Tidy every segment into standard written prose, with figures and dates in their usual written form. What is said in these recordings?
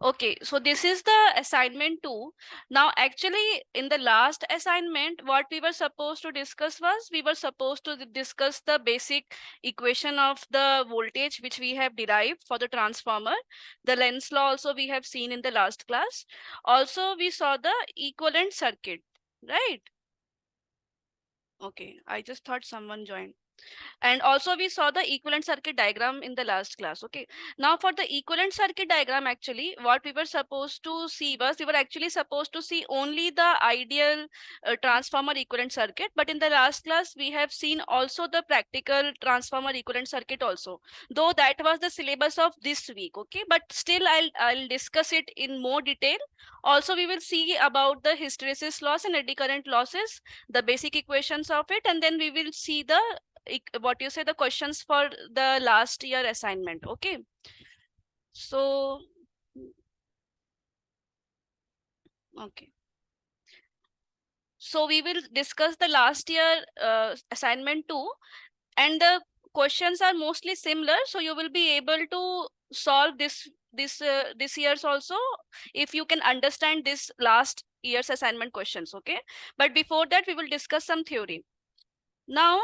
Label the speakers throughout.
Speaker 1: Okay, so this is the assignment 2. Now, actually, in the last assignment, what we were supposed to discuss was we were supposed to discuss the basic equation of the voltage which we have derived for the transformer. The Lenz law also we have seen in the last class. Also, we saw the equivalent circuit, right? Okay, I just thought someone joined. And also we saw the equivalent circuit diagram in the last class. Okay, now for the equivalent circuit diagram, actually what we were supposed to see was we were actually supposed to see only the ideal transformer equivalent circuit, but in the last class we have seen also the practical transformer equivalent circuit also, though that was the syllabus of this week. Okay, but still I'll discuss it in more detail. Also we will see about the hysteresis loss and eddy current losses, the basic equations of it, and then we will see the what you say the questions for the last year assignment. Okay, so okay, so we will discuss the last year assignment 2, and the questions are mostly similar, so you will be able to solve this year's also if you can understand this last year's assignment questions. Okay, but before that we will discuss some theory. Now,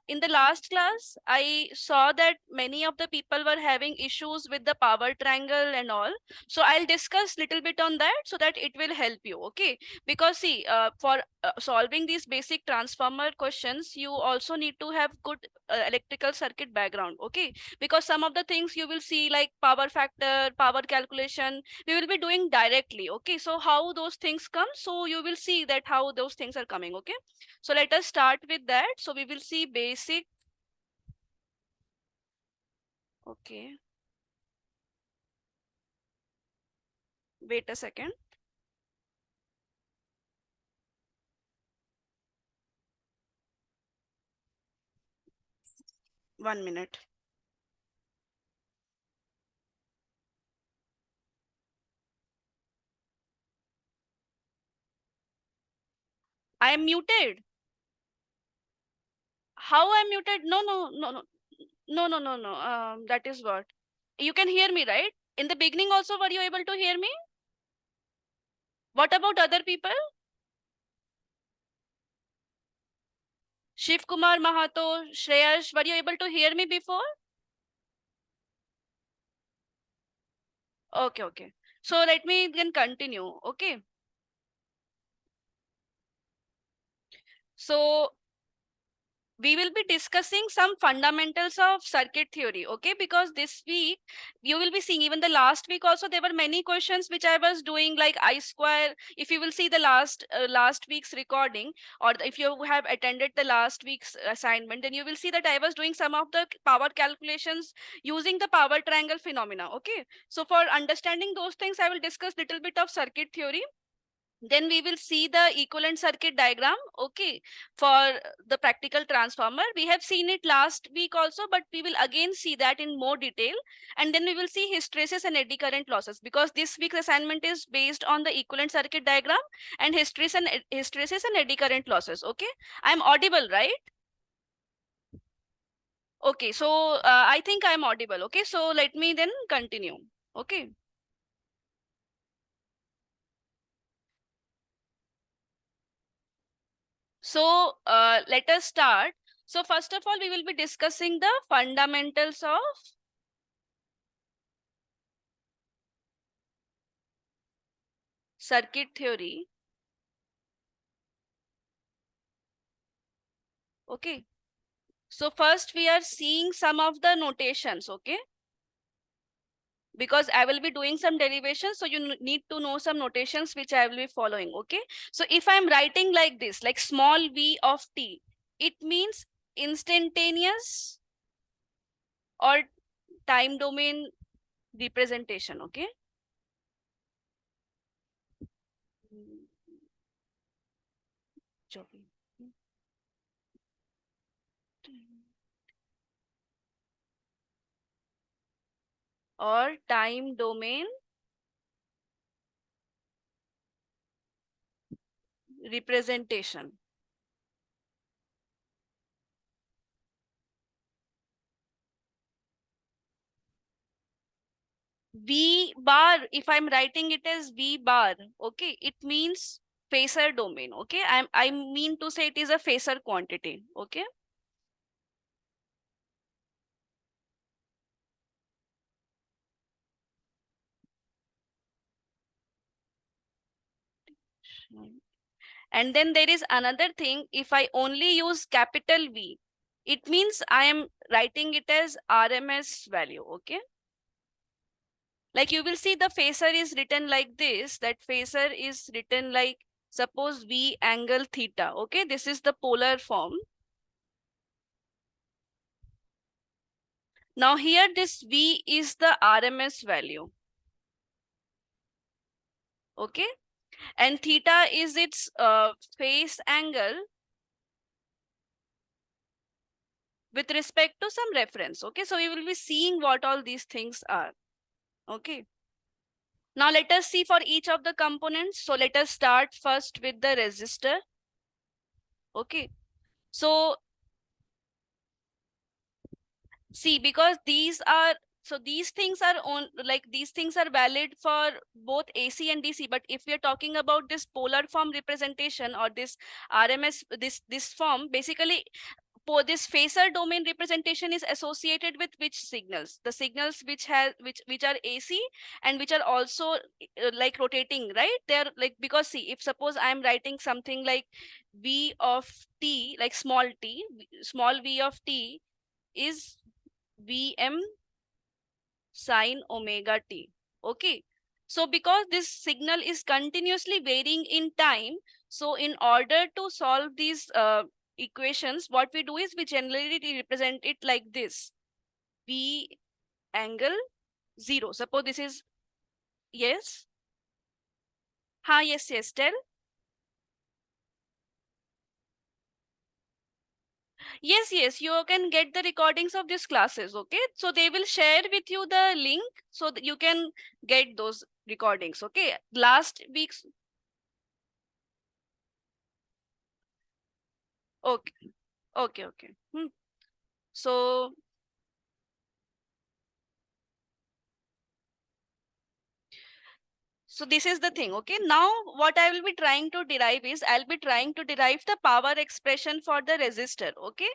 Speaker 1: in the last class, I saw that many of the people were having issues with the power triangle and all. So I'll discuss little bit on that so that it will help you. Okay, because see, for solving these basic transformer questions, you also need to have good electrical circuit background. Okay, because some of the things you will see like power factor, power calculation, we will be doing directly. Okay, so how those things come, so you will see that how those things are coming. Okay, so let us start with that. So we will see basic. Okay. Wait a second. One minute. I am muted. How I am muted? No, no, no, no, no, no, no, no. That is what. You can hear me, right? In the beginning also, were you able to hear me? What about other people? Shiv Kumar Mahato, Shreyash, were you able to hear me before? Okay, okay. So let me then continue. Okay. So we will be discussing some fundamentals of circuit theory. Okay, because this week you will be seeing, even the last week also there were many questions which I was doing like I square. If you will see the last week's recording, or if you have attended the last week's assignment, then you will see that I was doing some of the power calculations using the power triangle phenomena. Okay, so for understanding those things I will discuss little bit of circuit theory. Then we will see the equivalent circuit diagram. Okay, for the practical transformer we have seen it last week also, but we will again see that in more detail. And then we will see hysteresis and eddy current losses, because this week's assignment is based on the equivalent circuit diagram and hysteresis and eddy current losses. Okay, I'm audible, right? Okay, so I think I'm audible. Okay, so let me then continue. Okay, so let us start. So first of all, we will be discussing the fundamentals of circuit theory. Okay. So first we are seeing some of the notations. Okay. Because I will be doing some derivations, so you need to know some notations which I will be following. Okay. So if I'm writing like this, like small v of t, it means instantaneous or time domain representation. Okay. Or time domain representation. V bar, if I'm writing it as V bar, okay, it means phasor domain. Okay, I mean to say it is a phasor quantity. Okay. And then there is another thing. If I only use capital V, it means I am writing it as RMS value. Okay. Like you will see the phasor is written like this. That phasor is written like, suppose V angle theta. Okay. This is the polar form. Now here this V is the RMS value. Okay. And theta is its phase angle with respect to some reference. Okay. So we will be seeing what all these things are. Okay. Now let us see for each of the components. So let us start first with the resistor. Okay. So see, because these things are on, like these things are valid for both AC and DC. But if we are talking about this polar form representation or this RMS, this form, basically for this phasor domain representation is associated with which signals? The signals which are AC and which are also like rotating, right? They're like, because see, if suppose I'm writing something like V of t, like small t, small v of t is Vm sine omega t. Okay. So because this signal is continuously varying in time, so in order to solve these equations, what we do is we generally represent it like this. V angle 0. Suppose this is, yes. Ha, yes, yes, tell. Yes, yes, you can get the recordings of these classes, okay? So they will share with you the link so that you can get those recordings, okay? Last week's, okay, okay, okay. So So this is the thing, okay? Now what I will be trying to derive is, I'll be trying to derive the power expression for the resistor, okay?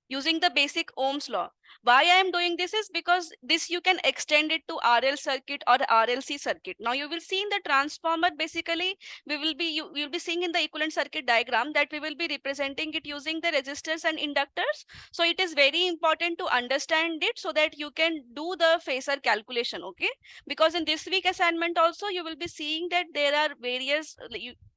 Speaker 1: Using the basic Ohm's law. Why I am doing this is because this you can extend it to RL circuit or RLC circuit. Now you will see in the transformer, basically, you'll be seeing in the equivalent circuit diagram that we will be representing it using the resistors and inductors. So it is very important to understand it so that you can do the phasor calculation, okay? Because in this week assignment also you will be seeing that there are various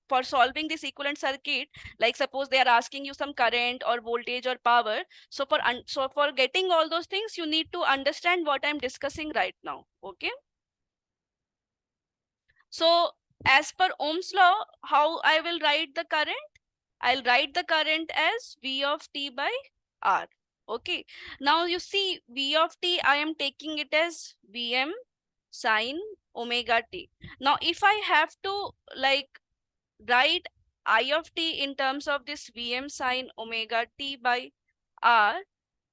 Speaker 1: for solving this equivalent circuit, like suppose they are asking you some current or voltage or power. So for getting all those things, you need to understand what I'm discussing right now. Okay. So as per Ohm's law, how I will write the current? I'll write the current as V of t by R. Okay. Now you see V of t, I am taking it as Vm sine omega t. Now if I have to like write I of t in terms of this Vm sine omega t by R,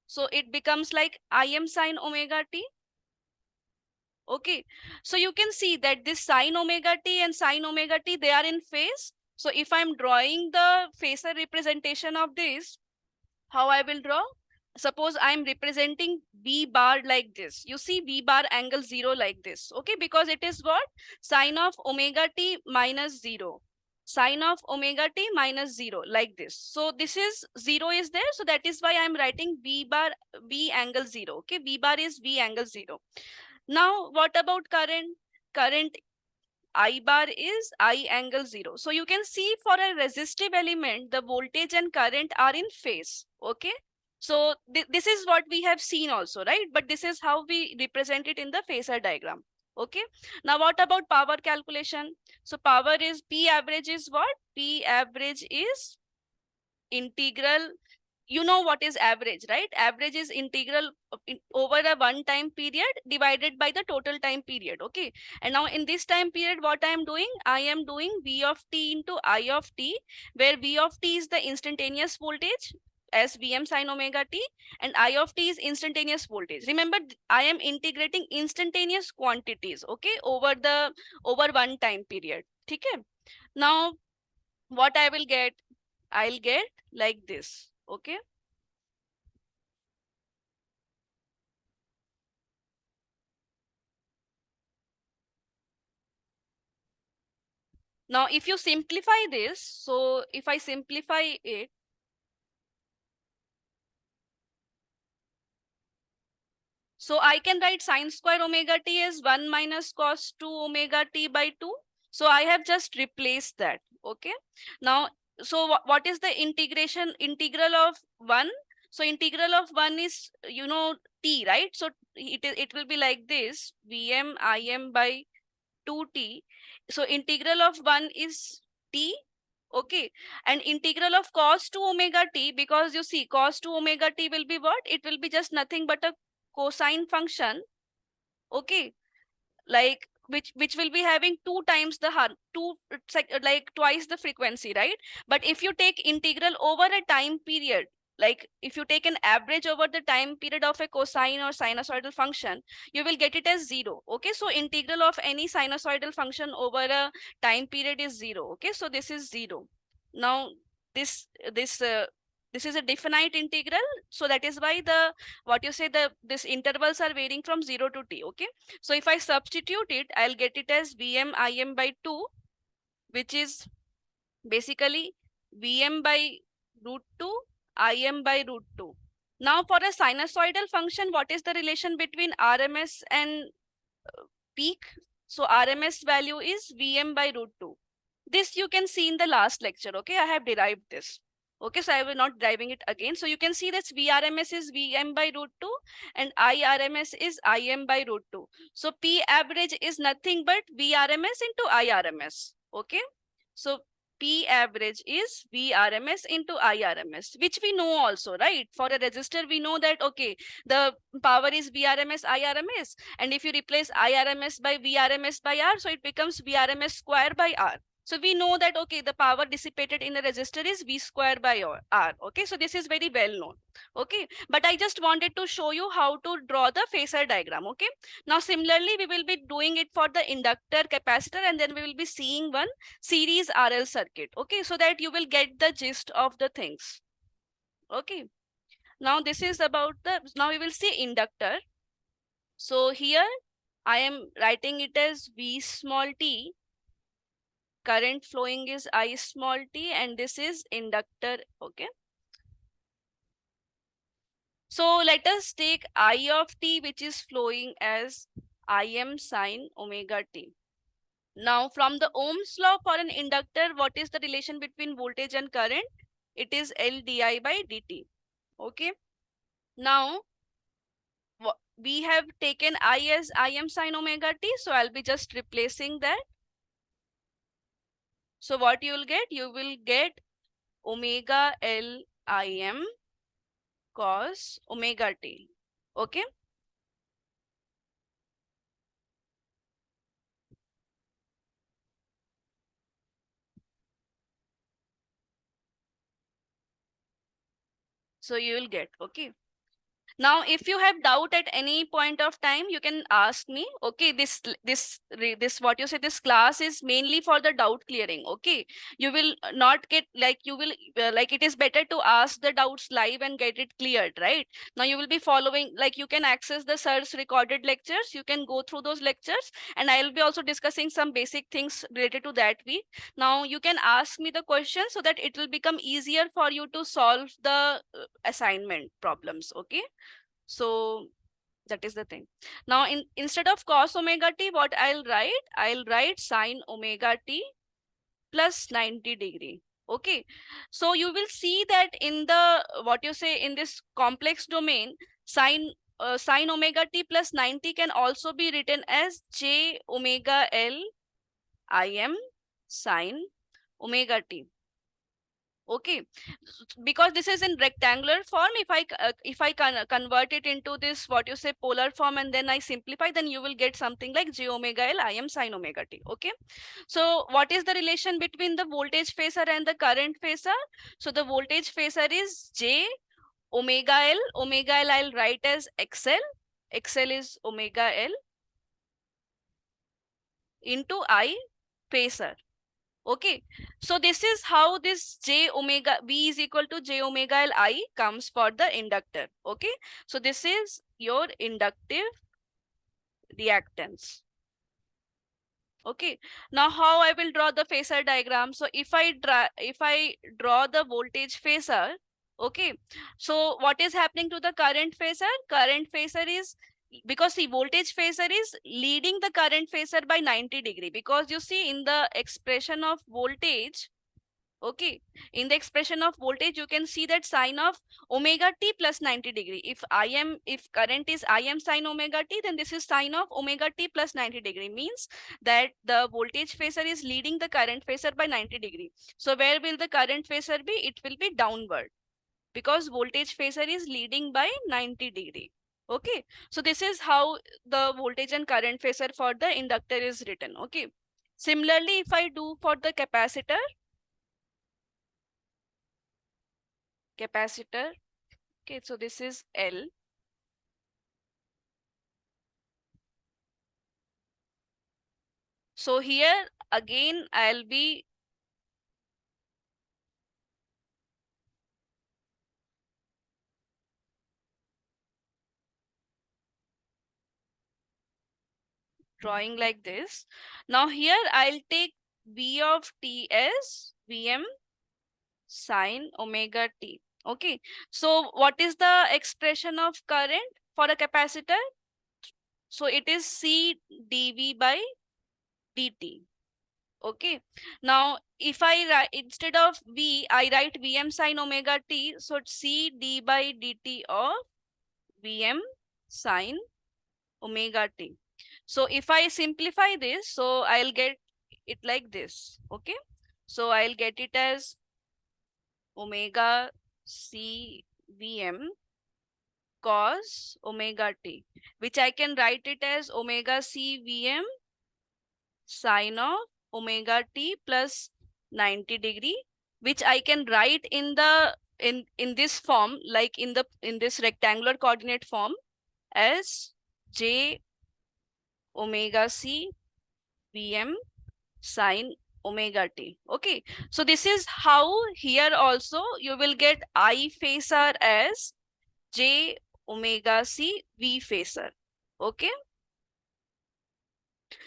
Speaker 1: so it becomes like Im sine omega t. Okay, so you can see that this sine omega t and sine omega t, they are in phase. So if I'm drawing the phasor representation of this, how I will draw? Suppose I'm representing V bar like this. You see V bar angle 0 like this. Okay, because it is what? Sine of omega t minus 0. Sine of omega t minus 0 like this. So this is 0 is there. So that is why I'm writing V bar V angle 0. Okay, V bar is V angle 0. Now what about current? Current I bar is I angle 0. So you can see for a resistive element, the voltage and current are in phase. Okay. So this is what we have seen also, right? But this is how we represent it in the phasor diagram. Okay. Now what about power calculation? So power is P average is what? P average is integral. You know what is average, right? Average is integral over a one time period divided by the total time period. Okay. And now in this time period, what I am doing? I am doing V of t into I of t, where V of t is the instantaneous voltage as Vm sine omega t, and I of t is instantaneous voltage. Remember, I am integrating instantaneous quantities, okay, over one time period. Okay. Now, what I will get? I'll get like this. Okay. Now, if you simplify this, so if I simplify it, so I can write sine square omega t as 1 minus cos 2 omega t by 2. So I have just replaced that. Okay. Now, so what is the integral of 1? So integral of 1 is, t, right? So it will be like this, Vm Im by 2t. So integral of 1 is t. Okay. And integral of cos 2 omega t, because you see cos 2 omega t will be what? It will be just nothing but a cosine function. Okay. Like which will be having two times the two, it's like twice the frequency, right? But if you take integral over a time period, like if you take an average over the time period of a cosine or sinusoidal function, you will get it as 0. Okay, so integral of any sinusoidal function over a time period is 0. Okay, so this is 0. Now this this uh, this is a definite integral, so that is why the what you say the this intervals are varying from 0 to t. Okay, so if I substitute it, I'll get it as Vm Im by 2, which is basically Vm by root 2, Im by root 2. Now for a sinusoidal function, what is the relation between RMS and peak? So RMS value is Vm by root 2. This you can see in the last lecture. Okay, I have derived this. Okay, so I will not driving it again. So you can see that VRMS is Vm by root 2 and IRMS is Im by root 2. So P average is nothing but VRMS into IRMS. Okay, so P average is VRMS into IRMS, which we know also, right? For a resistor, we know that, okay, the power is VRMS, IRMS. And if you replace IRMS by VRMS by R, so it becomes VRMS square by R. So we know that, okay, the power dissipated in a resistor is V square by R. Okay, so this is very well known. Okay, but I just wanted to show you how to draw the phasor diagram. Okay, now similarly, we will be doing it for the inductor, capacitor, and then we will be seeing one series RL circuit. Okay, so that you will get the gist of the things. Okay, now this is about now we will see inductor. So here I am writing it as V small t. Current flowing is I small t, and this is inductor. Okay, so let us take I of t, which is flowing as Im sine omega t. Now from the Ohm's law for an inductor, what is the relation between voltage and current? It is L di by dt. Okay, now we have taken I as Im sine omega t, so I'll be just replacing that. So what you will get? You will get omega L Im cos omega t. Okay. So you will get, okay. Now, if you have doubt at any point of time, you can ask me. Okay, this what you say, this class is mainly for the doubt clearing. Okay, you will not get like you will like it is better to ask the doubts live and get it cleared, right? Now you will be following, like you can access the sir's recorded lectures. You can go through those lectures, and I will be also discussing some basic things related to that week. Now you can ask me the question so that it will become easier for you to solve the assignment problems. Okay. So that is the thing. Now, instead of cos omega t, what I'll write sine omega t plus 90 degree. Okay. So you will see that in the, what you say, in this complex domain, sine omega t plus 90 can also be written as j omega L Im sine omega t. Okay, because this is in rectangular form, if I convert it into this, what you say, polar form, and then I simplify, then you will get something like j omega l Im sin omega t. Okay, so what is the relation between the voltage phasor and the current phasor? So the voltage phasor is j omega l. Omega l I'll write as xl. Xl is omega l into I phasor. Okay, so this is how this j omega v is equal to j omega l I comes for the inductor. Okay, so this is your inductive reactance. Okay, now how I will draw the phasor diagram? So if I draw the voltage phasor, okay, so what is happening to the current phasor? Current phasor is, because the voltage phasor is leading the current phasor by 90 degree, because you see in the expression of voltage, okay, in the expression of voltage you can see that sine of omega t plus 90 degree. If current is Im sin omega t, then this is sine of omega t plus 90 degree, means that the voltage phasor is leading the current phasor by 90 degree. So where will the current phasor be? It will be downward, because voltage phasor is leading by 90 degree. Okay, so this is how the voltage and current phasor for the inductor is written. Okay, similarly if I do for the capacitor, okay, so this is L. So here again I'll be drawing like this. Now here I'll take V of t as Vm sine omega t. Okay, so what is the expression of current for a capacitor? So it is C dV by dt. Okay, now if I write, instead of V, I write Vm sine omega t. So C d by dt of Vm sine omega t. So if I simplify this, so I'll get it like this. Okay, so I'll get it as omega c Vm cos omega t, which I can write it as omega c Vm sine of omega t plus 90 degree, which I can write in the in this form, like in this rectangular coordinate form, as j omega c Vm sine omega t. Okay, so this is how here also you will get I phasor as j omega c V phasor. Okay,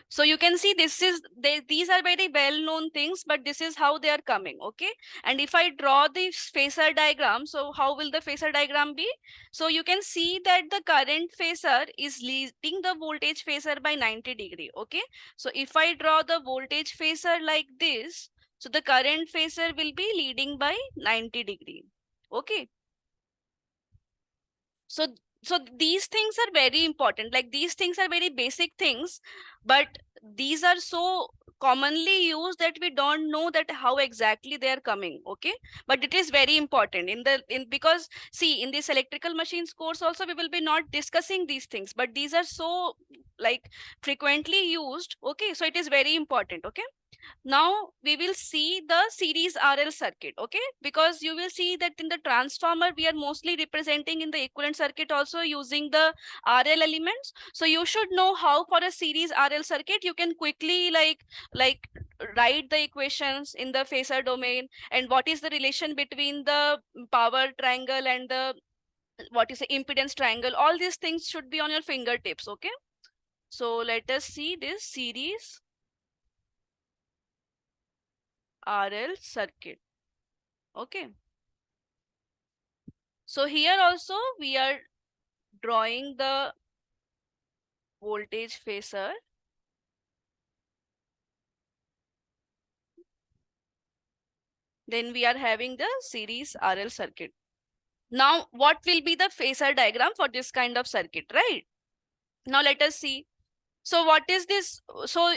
Speaker 1: so you can see these are very well known things, but this is how they are coming. Okay, and if I draw the phasor diagram, so how will the phasor diagram be? So you can see that the current phasor is leading the voltage phasor by 90 degree. Okay, so if I draw the voltage phasor like this, so the current phasor will be leading by 90 degree. Okay, so so these things are very important, like these things are very basic things, but these are so commonly used that we don't know that how exactly they are coming. Okay, but it is very important in because see, in this electrical machines course also we will be not discussing these things, but these are so like frequently used. Okay, so it is very important. Okay, now we will see the series RL circuit. Okay, because you will see that in the transformer we are mostly representing in the equivalent circuit also using the RL elements. So you should know how for a series RL circuit you can quickly like write the equations in the phasor domain, and what is the relation between the power triangle and the what is the impedance triangle. All these things should be on your fingertips. Okay, so let us see this series RL circuit. Okay, so here also we are drawing the voltage phasor. Then we are having the series RL circuit. Now, what will be the phasor diagram for this kind of circuit, right? Now let us see. So what is this? So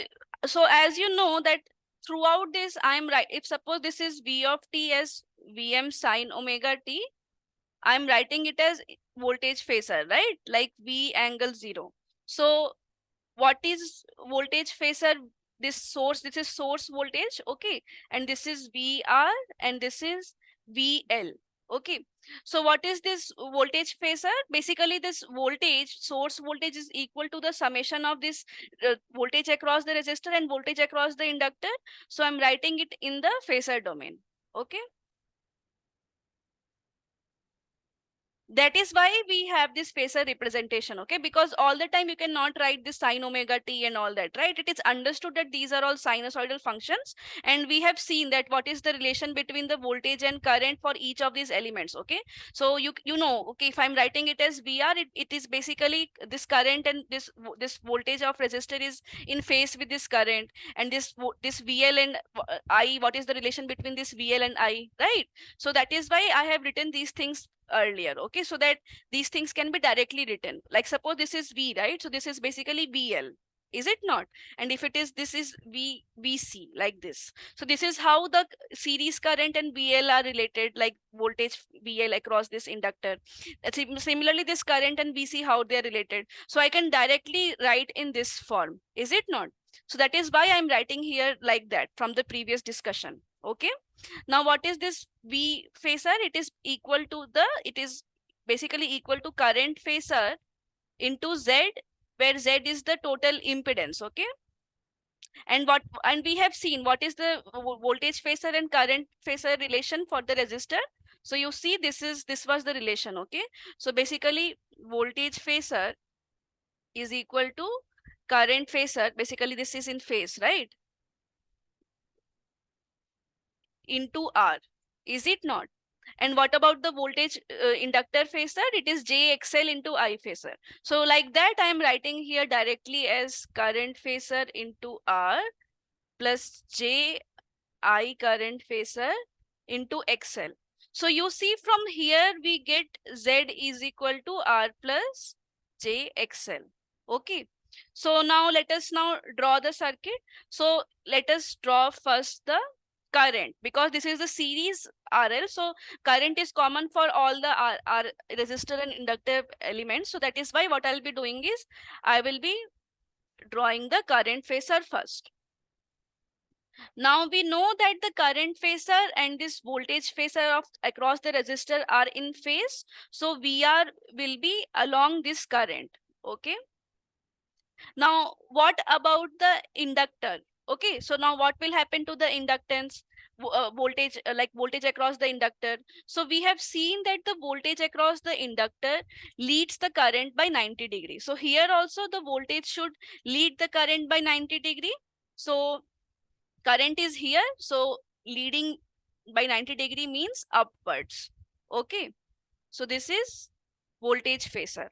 Speaker 1: as you know that throughout this, I am right. If suppose this is V of t as Vm sine omega t, I'm writing it as voltage phasor, right? Like V angle 0. So what is voltage phasor? This source, this is source voltage, okay, and this is VR and this is VL, okay. So what is this voltage phasor? Basically this voltage, source voltage, is equal to the summation of this voltage across the resistor and voltage across the inductor. So I'm writing it in the phasor domain, okay. That is why we have this phasor representation, okay, because all the time you cannot write this sine omega t and all that, right? It is understood that these are all sinusoidal functions, and we have seen that what is the relation between the voltage and current for each of these elements, okay. So you know, okay, if I'm writing it as VR, it is basically this current, and this voltage of resistor is in phase with this current, and this VL and I, what is the relation between this VL and I, right? So that is why I have written these things earlier, okay, so that these things can be directly written. Like suppose this is V, right? So this is basically VL, is it not? And if it is, this is VC, like this. So this is how the series current and VL are related, like voltage VL across this inductor. Similarly, this current and VC, how they are related. So I can directly write in this form, is it not? So that is why I'm writing here like that from the previous discussion, okay. Now, what is this V phasor? It is equal to it is basically equal to current phasor into Z, where Z is the total impedance, okay? And we have seen what is the voltage phasor and current phasor relation for the resistor. So you see, this was the relation, okay? So basically, voltage phasor is equal to current phasor. Basically, this is in phase, right? Into R, is it not? And what about the voltage inductor phasor? It is JXL into I phasor. So like that, I am writing here directly as current phasor into R plus JI current phasor into XL. So you see, from here we get Z is equal to R plus JXL. Okay. So now let us now draw the circuit. So let us draw first the current, because this is the series RL. So current is common for all the R resistor and inductive elements. So that is why what I'll be doing is I will be drawing the current phasor first. Now we know that the current phasor and this voltage phasor of across the resistor are in phase. So VR will be along this current. Okay. Now, what about the inductor? Okay, so now what will happen to the inductance? Voltage, like voltage across the inductor. So we have seen that the voltage across the inductor leads the current by 90 degrees. So here also the voltage should lead the current by 90 degree. So current is here. So leading by 90 degree means upwards. Okay. So this is voltage phasor.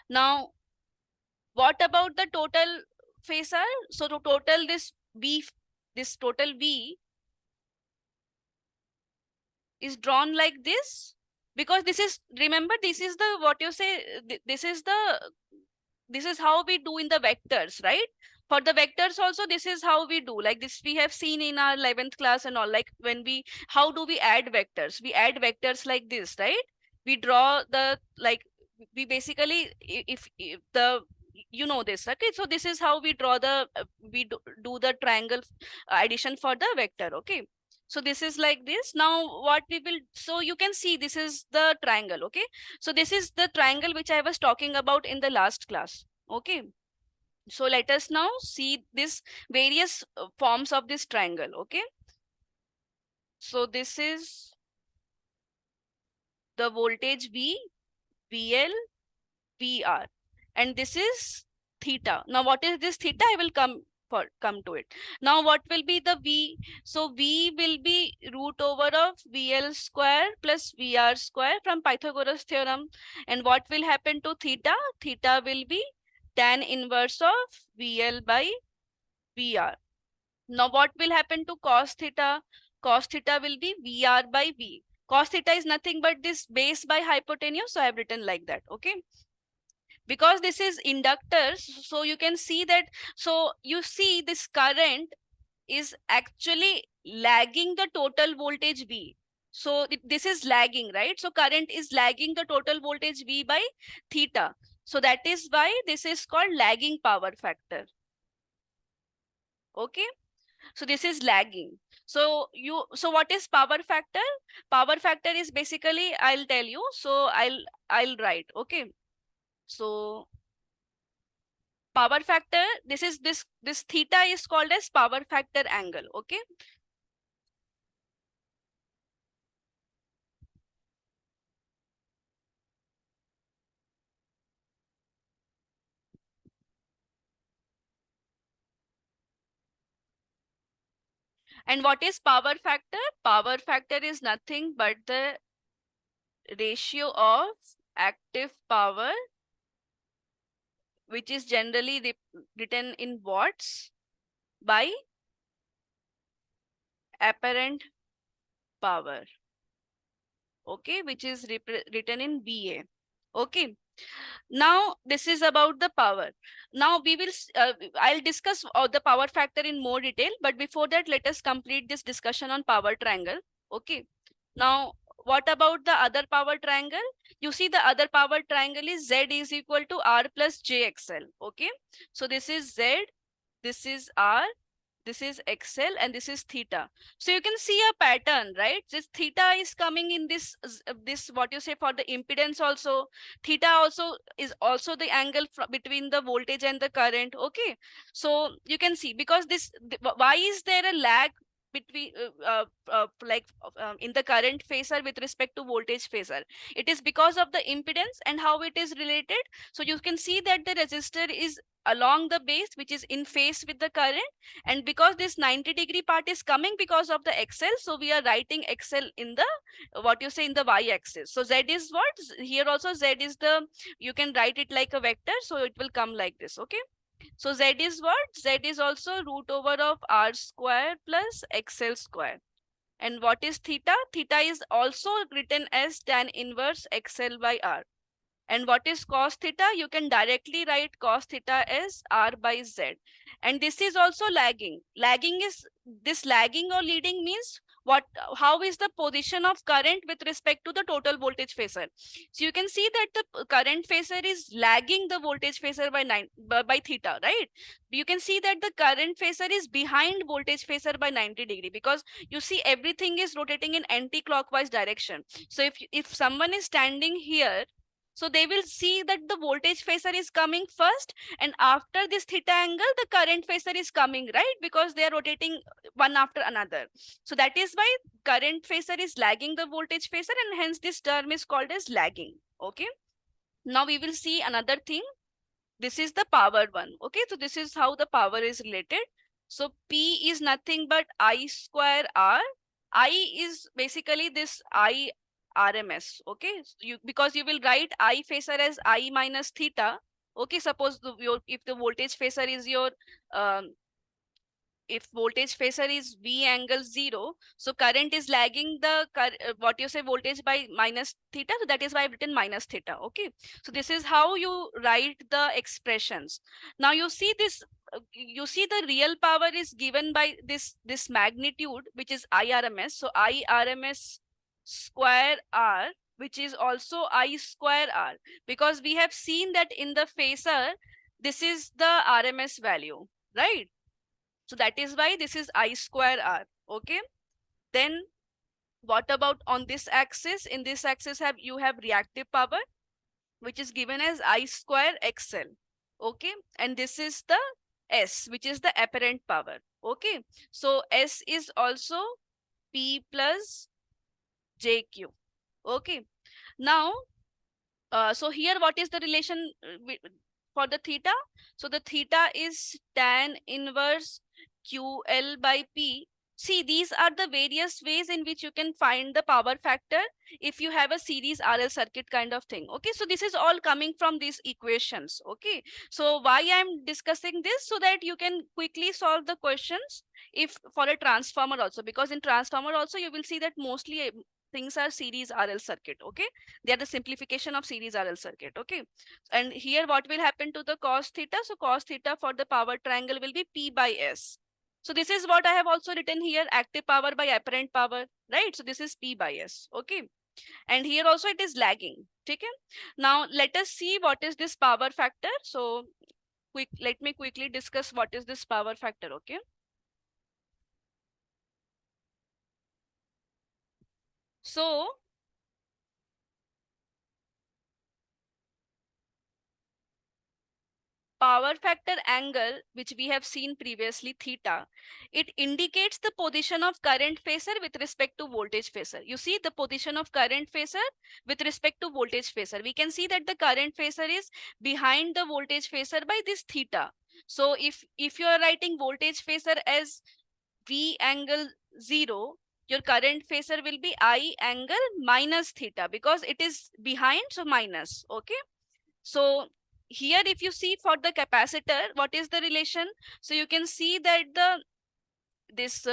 Speaker 1: Now, what about the total phasor? So to total this total V is drawn like this, because this is, remember, this is the, what you say, this is how we do in the vectors, right? For the vectors also, this is how we do, like this we have seen in our 11th class and all, like when we, how do we add vectors? We add vectors like this, right? We draw the, like, we basically, if the, you know this, okay? So this is how we draw the, we do the triangle addition for the vector, okay? So this is like this. Now what we will, so you can see this is the triangle, okay? So this is the triangle which I was talking about in the last class, okay? So let us now see this various forms of this triangle, okay? So this is the voltage V, VL, VR, and this is theta. Now what is this theta? I will come to it. Now what will be the V? So V will be root over of VL square plus VR square from Pythagoras theorem. And what will happen to theta? Theta will be tan inverse of VL by VR. Now what will happen to cos theta? Cos theta will be VR by V. Cos theta is nothing but this base by hypotenuse. So I have written like that, okay? Because this is inductors, so you can see that, so you see this current is actually lagging the total voltage V. So this is lagging, right? So current is lagging the total voltage V by theta. So that is why this is called lagging power factor. Okay. So this is lagging. So what is power factor? Power factor is basically, I'll tell you. So I'll write. Okay. So power factor, this theta is called as power factor angle. Okay. And what is power factor? Power factor is nothing but the ratio of active power, which is generally written in watts, by apparent power. Okay, which is written in VA. Okay. Now this is about the power. Now we will I'll discuss the power factor in more detail, but before that let us complete this discussion on power triangle. Okay. Now what about the other power triangle? You see the other power triangle is Z is equal to R plus JXL. Okay. So this is Z, this is R, this is XL, and this is theta. So you can see a pattern, right? This theta is coming in this what you say for the impedance also. Theta also is also the angle between the voltage and the current. Okay. So you can see, because why is there a lag between in the current phasor with respect to voltage phasor? It is because of the impedance and how it is related. So you can see that the resistor is along the base, which is in phase with the current, and because this 90-degree part is coming because of the XL, so we are writing XL in the what you say in the y-axis. So Z is what? Here also Z is the, you can write it like a vector, so it will come like this. Okay. So Z is what? Z is also root over of R square plus XL square. And what is theta? Theta is also written as tan inverse XL by R. And what is cos theta? You can directly write cos theta as R by Z. And this is also lagging. Lagging is, this lagging or leading means what, how is the position of current with respect to the total voltage phasor. So you can see that the current phasor is lagging the voltage phasor by theta, right? You can see that the current phasor is behind voltage phasor by 90-degree, because you see everything is rotating in anti-clockwise direction. So if someone is standing here, so they will see that the voltage phasor is coming first, and after this theta angle, the current phasor is coming, right? Because they are rotating one after another. So that is why current phasor is lagging the voltage phasor, and hence this term is called as lagging. Okay. Now we will see another thing. This is the power one. Okay. So this is how the power is related. So P is nothing but I square R. I is basically this I RMS. Okay. Because you will write I phasor as I minus theta. Okay. Suppose if the voltage phasor is your if voltage phasor is V angle 0, so current is lagging the what you say voltage by minus theta. So that is why I've written minus theta. Okay. So this is how you write the expressions. Now you see this, you see the real power is given by this magnitude, which is IRMS. So IRMS square R, which is also I square R, because we have seen that in the phasor, this is the RMS value, right? So that is why this is I square R. Okay. Then what about on this axis? In this axis you have reactive power, which is given as I square XL. Okay. And this is the S, which is the apparent power. Okay. So S is also P plus JQ. Okay. Now, so here what is the relation for the theta? So the theta is tan inverse QL by P. See, these are the various ways in which you can find the power factor if you have a series RL circuit kind of thing. Okay, so this is all coming from these equations. Okay, so why I'm discussing this? So that you can quickly solve the questions if for a transformer also, because in transformer also you will see that mostly things are series RL circuit. Okay, they are the simplification of series RL circuit. Okay, and here what will happen to the cos theta? So cos theta for the power triangle will be P by S. So this is what I have also written here, active power by apparent power. right? So this is P by S, okay? And here also it is lagging, okay? Now let us see what is this power factor. So let me quickly discuss what is this power factor, okay? So power factor angle, which we have seen previously, theta, it indicates the position of current phasor with respect to voltage phasor. You see the position of current phasor with respect to voltage phasor. We can see that the current phasor is behind the voltage phasor by this theta. So if you are writing voltage phasor as V angle 0, your current phasor will be I angle minus theta because it is behind, so minus, okay? So here if you see for the capacitor, what is the relation? So you can see that this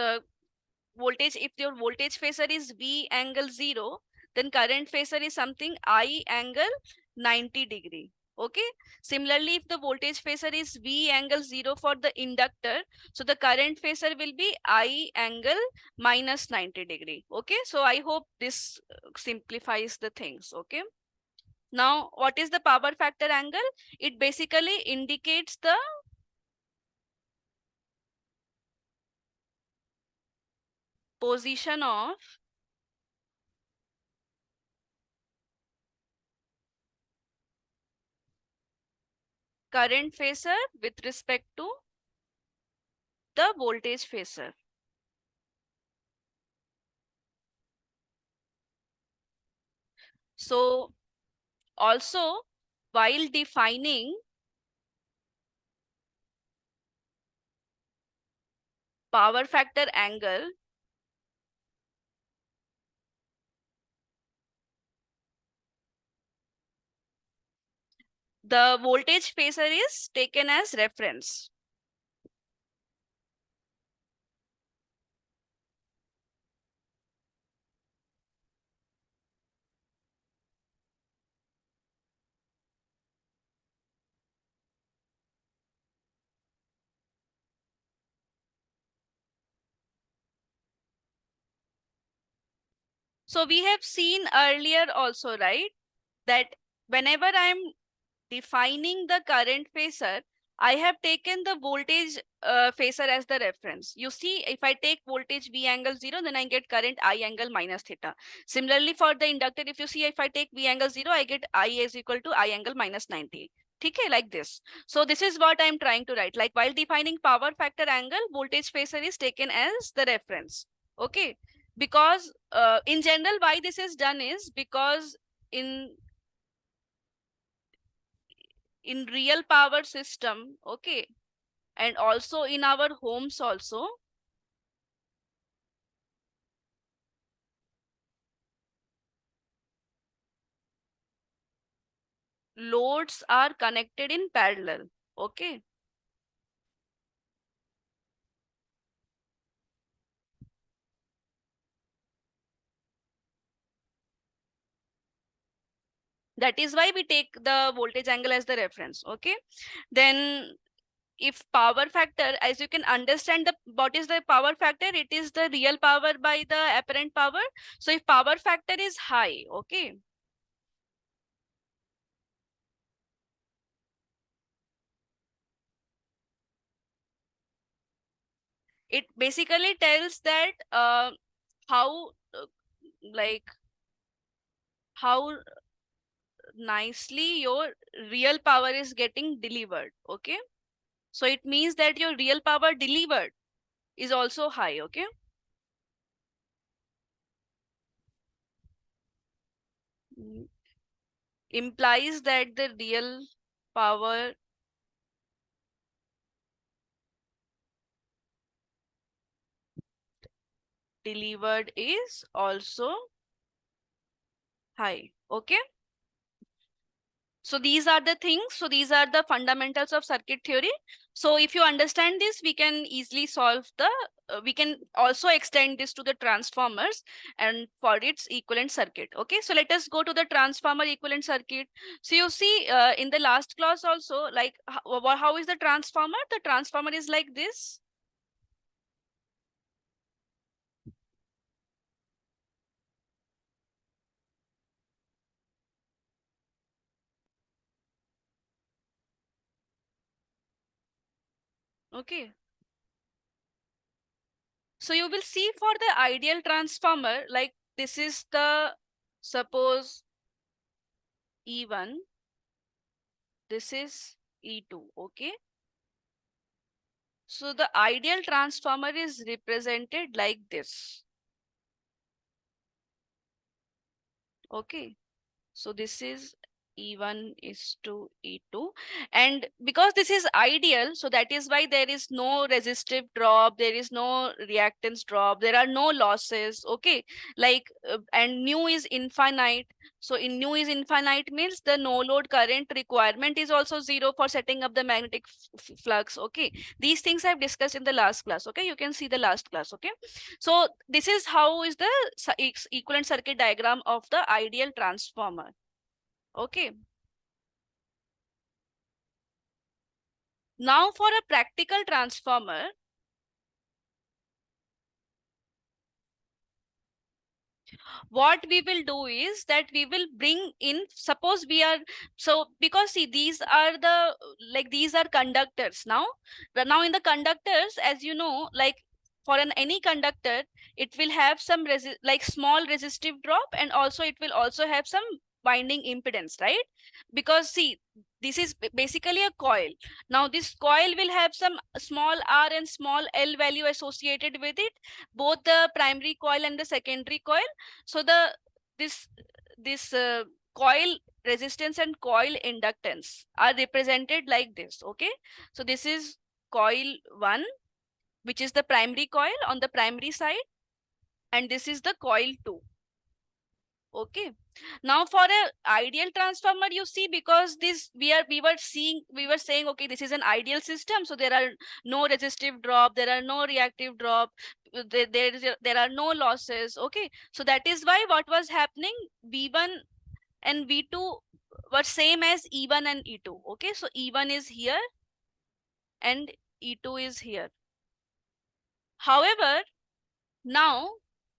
Speaker 1: voltage, if your voltage phasor is V angle 0, then current phasor is something I angle 90 degree. Okay. Similarly, if the voltage phasor is V angle 0 for the inductor, so the current phasor will be I angle minus 90 degree. Okay. So I hope this simplifies the things. Okay. Now, what is the power factor angle? It basically indicates the position of current phasor with respect to the voltage phasor. So also, while defining power factor angle, the voltage phasor is taken as reference. So we have seen earlier also, right, that whenever I'm defining the current phasor, I have taken the voltage phasor as the reference. You see, if I take voltage V angle 0, then I get current I angle minus theta. Similarly, for the inductor, if you see, if I take V angle 0, I get I is equal to I angle minus 90. Okay, like this. So this is what I'm trying to write. Like while defining power factor angle, voltage phasor is taken as the reference. Okay, because in general, why this is done is because in real power system, okay, and also in our homes also, loads are connected in parallel, okay? That is why we take the voltage angle as the reference, okay? Then if power factor, as you can understand, the what is the power factor? It is the real power by the apparent power. So if power factor is high, okay, it basically tells that how like how nicely your real power is getting delivered, okay? So it means that your real power delivered is also high, okay? Mm, implies that the real power delivered is also high, okay? So these are the things. So these are the fundamentals of circuit theory. So if you understand this, we can easily solve the, we can also extend this to the transformers and for its equivalent circuit. Okay, so let us go to the transformer equivalent circuit. So you see in the last class also, like how is the transformer? The transformer is like this. Okay. So you will see for the ideal transformer, like this is the, suppose E1, this is E2, okay? So the ideal transformer is represented like this, okay? So this is E1 is to E2. And because this is ideal, so that is why there is no resistive drop, there is no reactance drop, there are no losses, okay? Like, and nu is infinite. So in nu is infinite means the no load current requirement is also zero for setting up the magnetic flux, okay? These things I've discussed in the last class, okay? You can see the last class, okay? So this is how is the equivalent circuit diagram of the ideal transformer. Okay. Now for a practical transformer, what we will do is that we will bring in, suppose we are, so because see, these are the, like these are conductors now. Now in the conductors, as you know, like for an any conductor, it will have some like small resistive drop, and also it will also have some winding impedance, right? Because see, this is basically a coil. Now this coil will have some small r and small l value associated with it, both the primary coil and the secondary coil. So the this this coil resistance and coil inductance are represented like this, okay? So this is coil 1, which is the primary coil on the primary side, and this is the coil 2. Okay. Now for a ideal transformer, you see, because this we were saying, okay, this is an ideal system, so there are no resistive drop, there are no reactive drop, there are no losses. Okay, so that is why what was happening, V1 and V2 were same as E1 and E2. Okay, so E1 is here and E2 is here. However, now,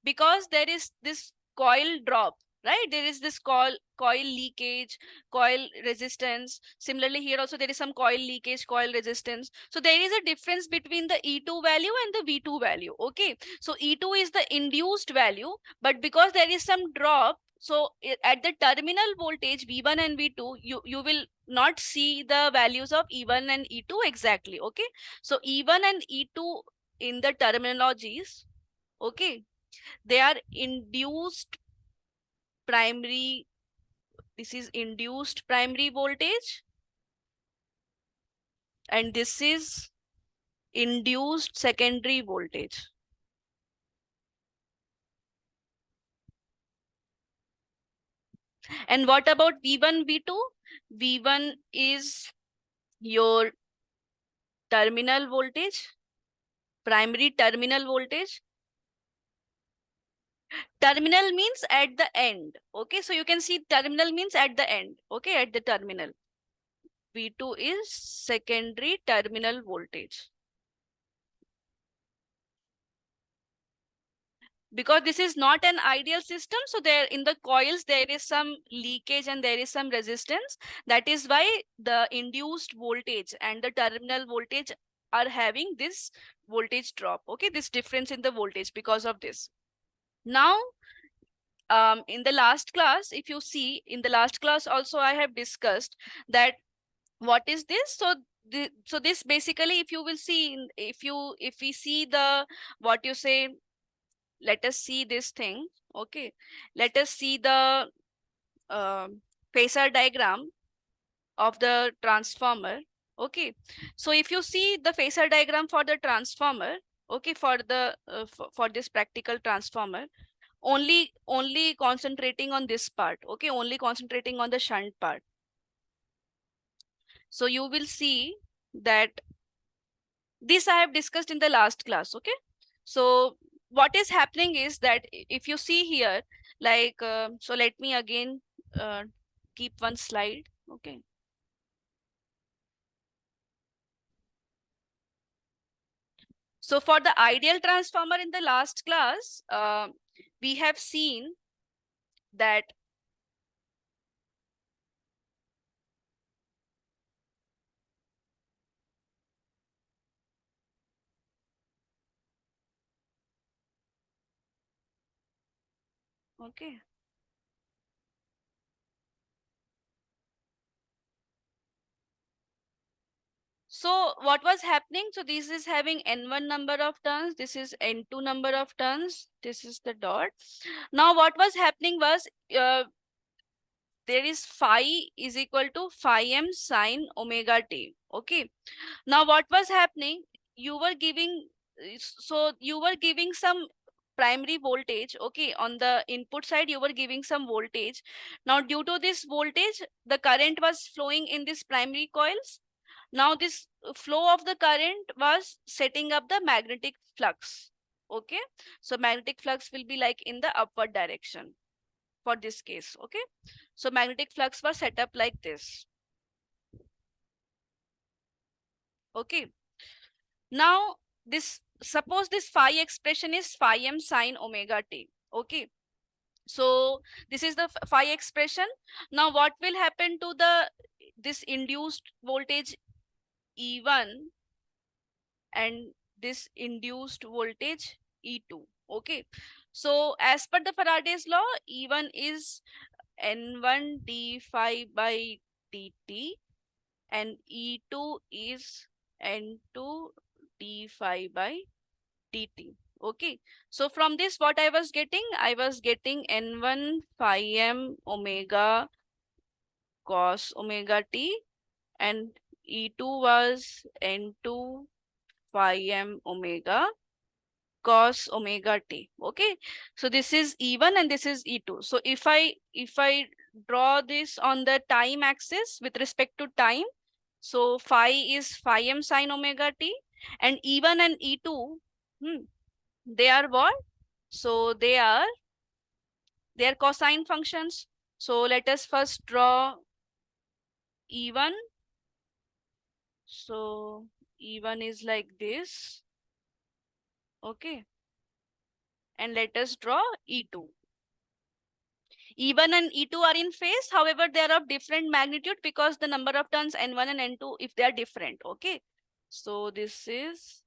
Speaker 1: because there is this coil drop, right? There is this coil leakage, coil resistance. Similarly, here also there is some coil leakage, coil resistance. So there is a difference between the E2 value and the V2 value. Okay. So E2 is the induced value, but because there is some drop, so at the terminal voltage V1 and V2, you will not see the values of E1 and E2 exactly. Okay. So E1 and E2 in the terminologies, okay, they are induced primary, this is induced primary voltage, and this is induced secondary voltage. And what about V1, V2? V1 is your terminal voltage, primary terminal voltage. Terminal means at the end. Okay, so you can see terminal means at the end. Okay, at the terminal. V2 is secondary terminal voltage. Because this is not an ideal system, so there in the coils there is some leakage and there is some resistance. That is why the induced voltage and the terminal voltage are having this voltage drop, okay, this difference in the voltage because of this. Now in the last class, if you see, in the last class also I have discussed that what is this. So so this basically, if you will see, if we see the, what you say, let us see this thing. Okay, let us see the phasor diagram of the transformer. Okay, so if you see the phasor diagram for the transformer, okay, for the for this practical transformer, only concentrating on this part, okay, only concentrating on the shunt part. So you will see that this I have discussed in the last class. Okay, so what is happening is that if you see here, like so let me again keep one slide. Okay, so for the ideal transformer in the last class, we have seen that Okay. So what was happening? So this is having n1 number of turns. This is n2 number of turns. This is the dot. Now what was happening was there is phi is equal to phi m sine omega t. Okay. Now what was happening? You were giving, so you were giving some primary voltage. Okay. On the input side, you were giving some voltage. Now due to this voltage, the current was flowing in this primary coils. Now this flow of the current was setting up the magnetic flux. Okay. So magnetic flux will be like in the upward direction for this case. Okay. So magnetic flux was set up like this. Okay. Now this, suppose this phi expression is phi m sine omega t. Okay. So this is the phi expression. Now what will happen to the this induced voltage E1 and this induced voltage E2? Okay. So as per the Faraday's law, E1 is N1 d phi by dt and E2 is N2 d phi by dt. Okay. So from this, what I was getting? I was getting N1 phi m omega cos omega t and E2 was N2 phi m omega cos omega t. Okay. So this is E1 and this is E2. So if I draw this on the time axis with respect to time, so phi is phi m sine omega t and E1 and E2, they are what? So they are cosine functions. So let us first draw E1. So E1 is like this. Okay. And let us draw E2. E1 and E2 are in phase. However, they are of different magnitude because the number of turns N1 and N2, if they are different. Okay. So this is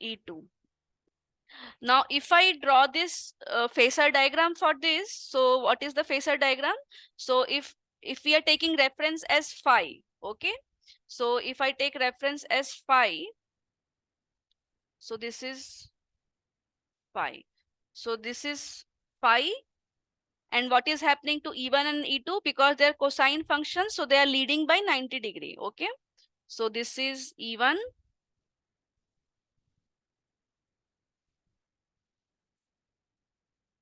Speaker 1: E2. Now, if I draw this phasor diagram for this, so what is the phasor diagram? So if we are taking reference as phi, okay. So if I take reference as phi, so this is phi. So this is phi, and what is happening to E1 and E2 because they are cosine functions, so they are leading by 90 degree. Okay. So this is E1.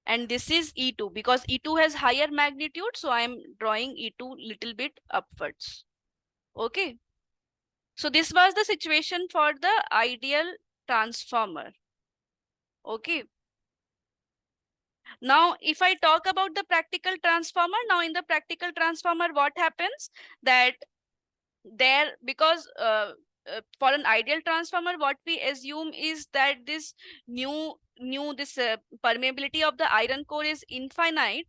Speaker 1: And this is E2 because E2 has higher magnitude. So I am drawing E2 little bit upwards. Okay. So this was the situation for the ideal transformer. Okay. Now, if I talk about the practical transformer, now in the practical transformer, what happens that there, because for an ideal transformer, what we assume is that this this permeability of the iron core is infinite.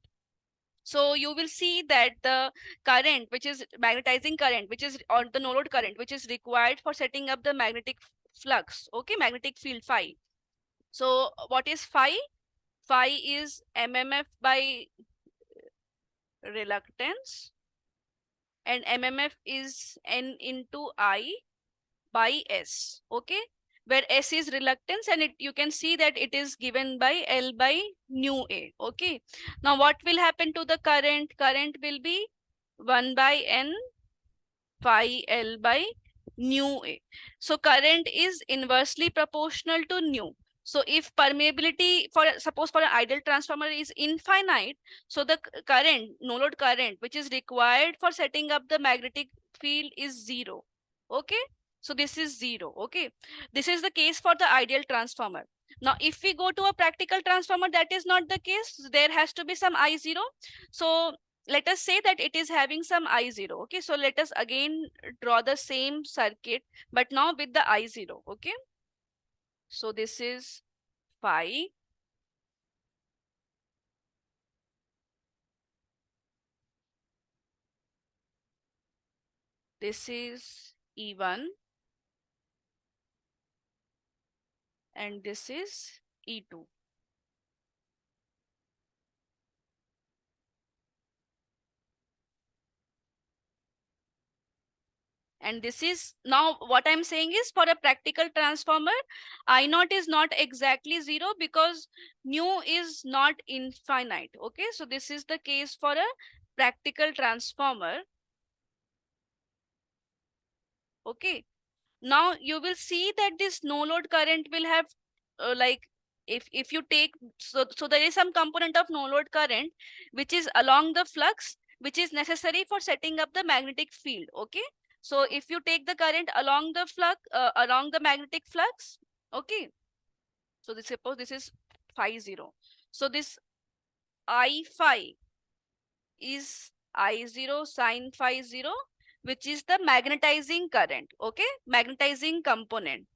Speaker 1: So you will see that the current, which is magnetizing current, which is or the no load current, which is required for setting up the magnetic flux, okay, magnetic field phi. So what is phi? Phi is mmf by reluctance, and mmf is n into I by S, okay, where S is reluctance, and you can see that it is given by L by nu A, okay. Now what will happen to the current? Current will be 1 by N phi L by nu A. So current is inversely proportional to nu. So if permeability for suppose for an ideal transformer is infinite, so the current, no load current, which is required for setting up the magnetic field is zero. Okay. So this is zero. Okay. This is the case for the ideal transformer. Now, if we go to a practical transformer, that is not the case. There has to be some I0. So let us say that it is having some I0. Okay. So let us again draw the same circuit, but now with the I0. Okay. So this is phi. This is E1. and this is E2. And this is now what I'm saying is for a practical transformer, I naught is not exactly 0 because nu is not infinite. Okay, so this is the case for a practical transformer. Okay, now you will see that this no load current will have like if you take so there is some component of no load current which is along the flux which is necessary for setting up the magnetic field. Okay, so if you take the current along the flux along the magnetic flux, okay, so this suppose this is phi 0, so this I phi is I0 sine phi 0, which is the magnetizing current. Okay, magnetizing component.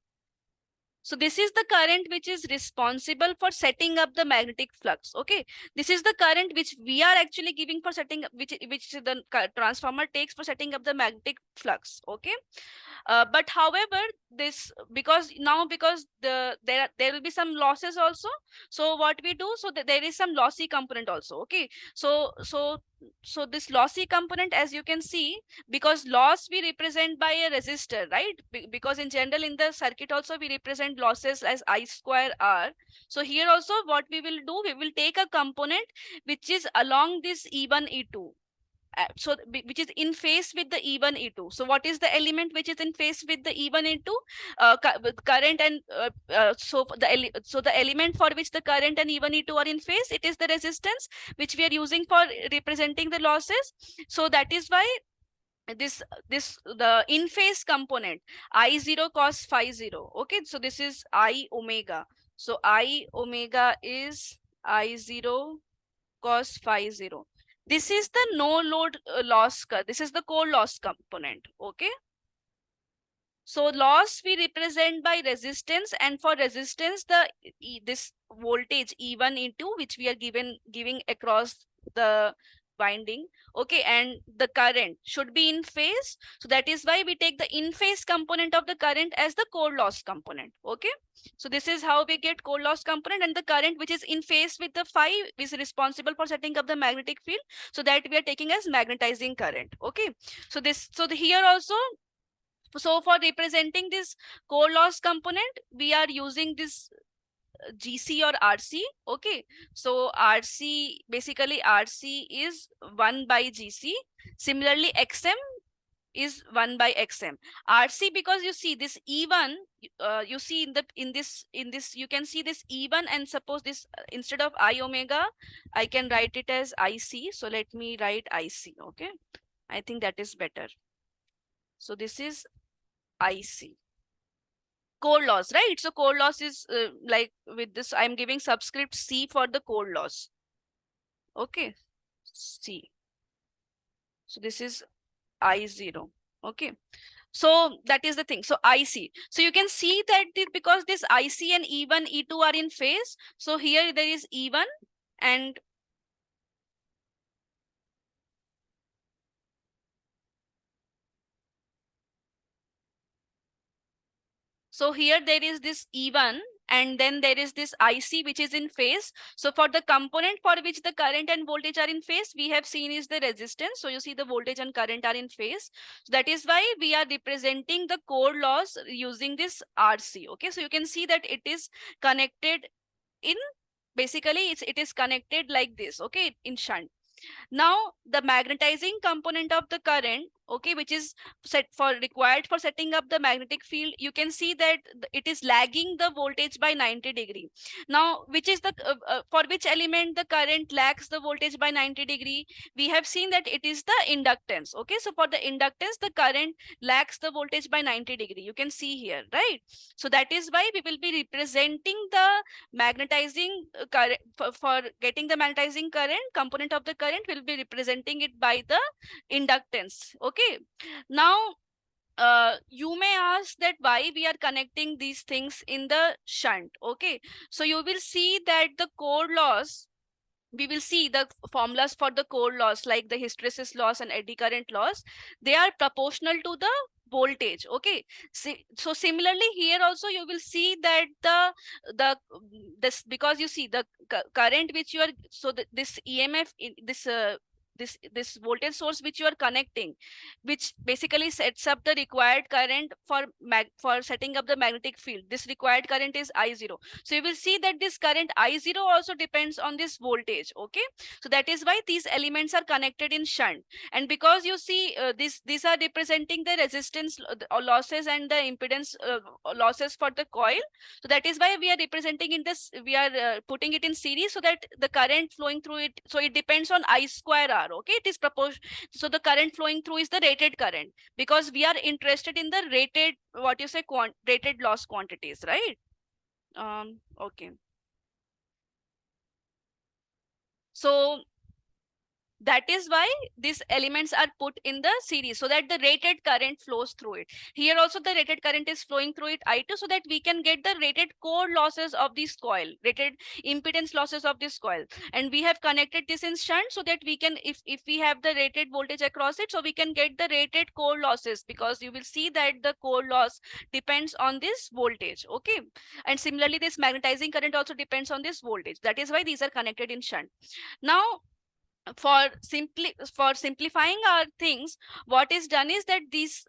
Speaker 1: So this is the current which is responsible for setting up the magnetic flux. Okay, this is the current which we are actually giving for setting up, which the transformer takes for setting up the magnetic flux. Okay, but however, this because there will be some losses also. So what we do, so that there is some lossy component also. Okay, so this lossy component, as you can see, because loss we represent by a resistor, right? Because in general in the circuit also we represent losses as I square R. So here also what we will do, we will take a component which is along this E1 E2, so which is in phase with the E1 E2. So what is the element which is in phase with the E1 E2? With current and so the element for which the current and E1 E2 are in phase, it is the resistance which we are using for representing the losses. So that is why this the in phase component I0 cos phi 0. Okay, so this is I omega. So I omega is I0 cos phi 0. This is the no load loss. This is the core loss component. Okay. So loss we represent by resistance, and for resistance the this voltage E1 E2 which we are giving across the winding. Okay, and the current should be in phase. So that is why we take the in phase component of the current as the core loss component. Okay, so this is how we get core loss component, and the current which is in phase with the phi is responsible for setting up the magnetic field. So that we are taking as magnetizing current. Okay, so here also, so for representing this core loss component, we are using this GC or RC. Okay, so RC, basically RC is 1 by GC. Similarly, XM is 1 by XM. RC, because you see this E1, you see in this you can see this E1, and suppose this instead of I omega, I can write it as IC. So let me write IC. Okay, I think that is better. So this is IC. Core loss, right? So core loss is like with this, I'm giving subscript C for the core loss. Okay, C. So this is I0. Okay, so that is the thing. So IC. So you can see that because this IC and E1, E2 are in phase. So here there is E1 and so here there is this E1 and then there is this IC which is in phase. So for the component for which the current and voltage are in phase, we have seen is the resistance. So you see the voltage and current are in phase. So that is why we are representing the core loss using this RC. Okay, so you can see that it is connected in, basically it is connected like this. Okay, in shunt. Now the magnetizing component of the current, okay, which is required for setting up the magnetic field, you can see that it is lagging the voltage by 90°. Now, which is the for which element the current lags the voltage by 90°? We have seen that it is the inductance. Okay, so for the inductance, the current lags the voltage by 90°. You can see here, right? So that is why we will be representing the magnetizing current for getting the magnetizing current component of the current, will be representing it by the inductance. Okay, now you may ask that why we are connecting these things in the shunt. Okay, so you will see that the core loss, we will see the formulas for the core loss like the hysteresis loss and eddy current loss, they are proportional to the voltage. Okay, so similarly here also you will see that the this, because you see the current which you are, so this EMF in this voltage source which you are connecting, which basically sets up the required current for setting up the magnetic field. This required current is I0. So you will see that this current I0 also depends on this voltage. Okay, so that is why these elements are connected in shunt. And because you see these are representing the resistance losses and the impedance losses for the coil, so that is why we are representing in this, we are putting it in series, so that the current flowing through it, so it depends on I square R. Okay, it is proportion, so the current flowing through is the rated current, because we are interested in the rated, what you say, rated loss quantities, right? Okay, so that is why these elements are put in the series, so that the rated current flows through it. Here also the rated current is flowing through it I2, so that we can get the rated core losses of this coil, rated impedance losses of this coil. And we have connected this in shunt, so that we can, if we have the rated voltage across it, so we can get the rated core losses, because you will see that the core loss depends on this voltage. Okay, and similarly this magnetizing current also depends on this voltage. That is why these are connected in shunt. Now for simplifying our things, what is done is that these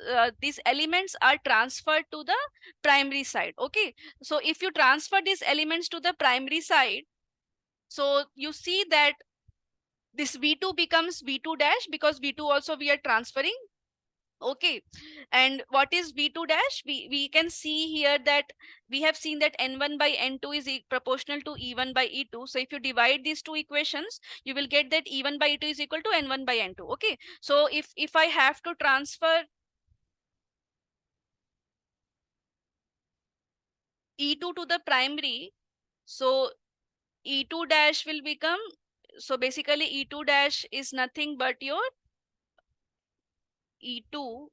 Speaker 1: elements are transferred to the primary side. Okay, so if you transfer these elements to the primary side, so you see that this V2 becomes V2 dash, because V2 also we are transferring. Okay, and what is V2 dash? We can see here that we have seen that N1 by N2 is proportional to E1 by E2. So if you divide these two equations, you will get that E1 by E2 is equal to N1 by N2. Okay, so if I have to transfer E2 to the primary, so E2 dash will become, so basically E2 dash is nothing but your E2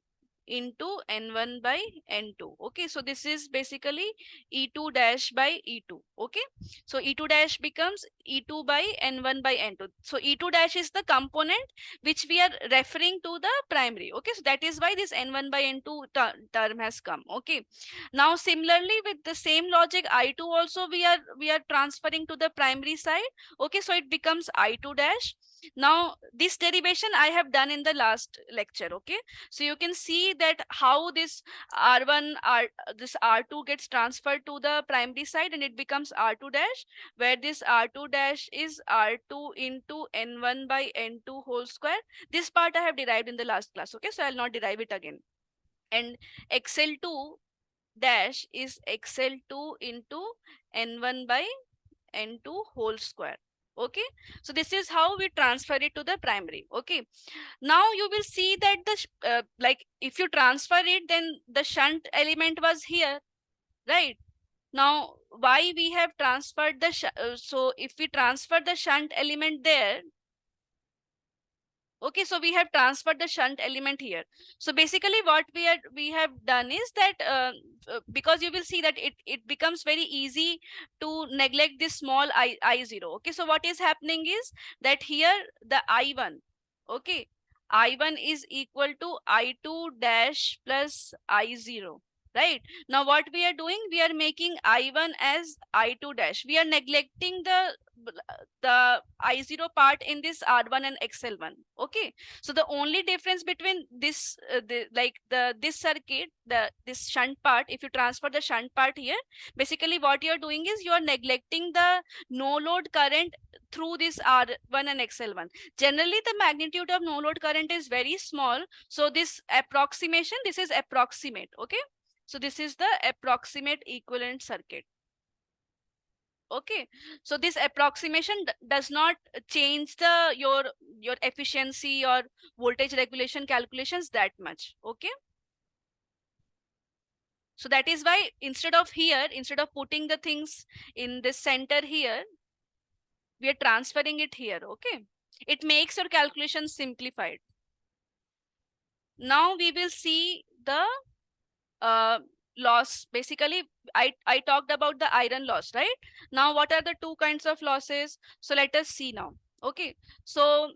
Speaker 1: into N1 by N2. Okay, so this is basically E2 dash by E2. Okay, so E2 dash becomes E2 by N1 by N2. So E2 dash is the component which we are referring to the primary. Okay, so that is why this N1 by N2 term has come. Okay, now similarly with the same logic, I2 also we are transferring to the primary side. Okay, so it becomes I2 dash. Now this derivation I have done in the last lecture. Okay, so you can see that how this R1 this R2 gets transferred to the primary side, and it becomes R2 dash, where this R2 dash is R2 into N1 by N2 whole square. This part I have derived in the last class. Okay, so I'll not derive it again. And XL2 dash is XL2 into N1 by N2 whole square. Okay, so this is how we transfer it to the primary. Okay, now you will see that the like if you transfer it, then the shunt element was here, right? Now why we have transferred the so if we transfer the shunt element there, okay, so we have transferred the shunt element here. So basically what we have done is that because you will see that it becomes very easy to neglect this small I0. Okay, so what is happening is that here the I1, okay, I1 is equal to I2 dash plus I0. Right, now what we are doing, we are making I1 as I2 dash. We are neglecting the I0 part in this R1 and XL1. Okay, so the only difference between this this circuit, this shunt part, if you transfer the shunt part here, basically what you are doing is you are neglecting the no load current through this R1 and XL1. Generally the magnitude of no load current is very small, so this approximation, this is approximate. Okay, so this is the approximate equivalent circuit. Okay, so this approximation does not change your efficiency or voltage regulation calculations that much. Okay, so that is why instead of putting the things in the center here, we are transferring it here. Okay, it makes your calculation simplified. Now we will see the loss. Basically I talked about the iron loss, right? Now what are the two kinds of losses? So let us see now. Okay, so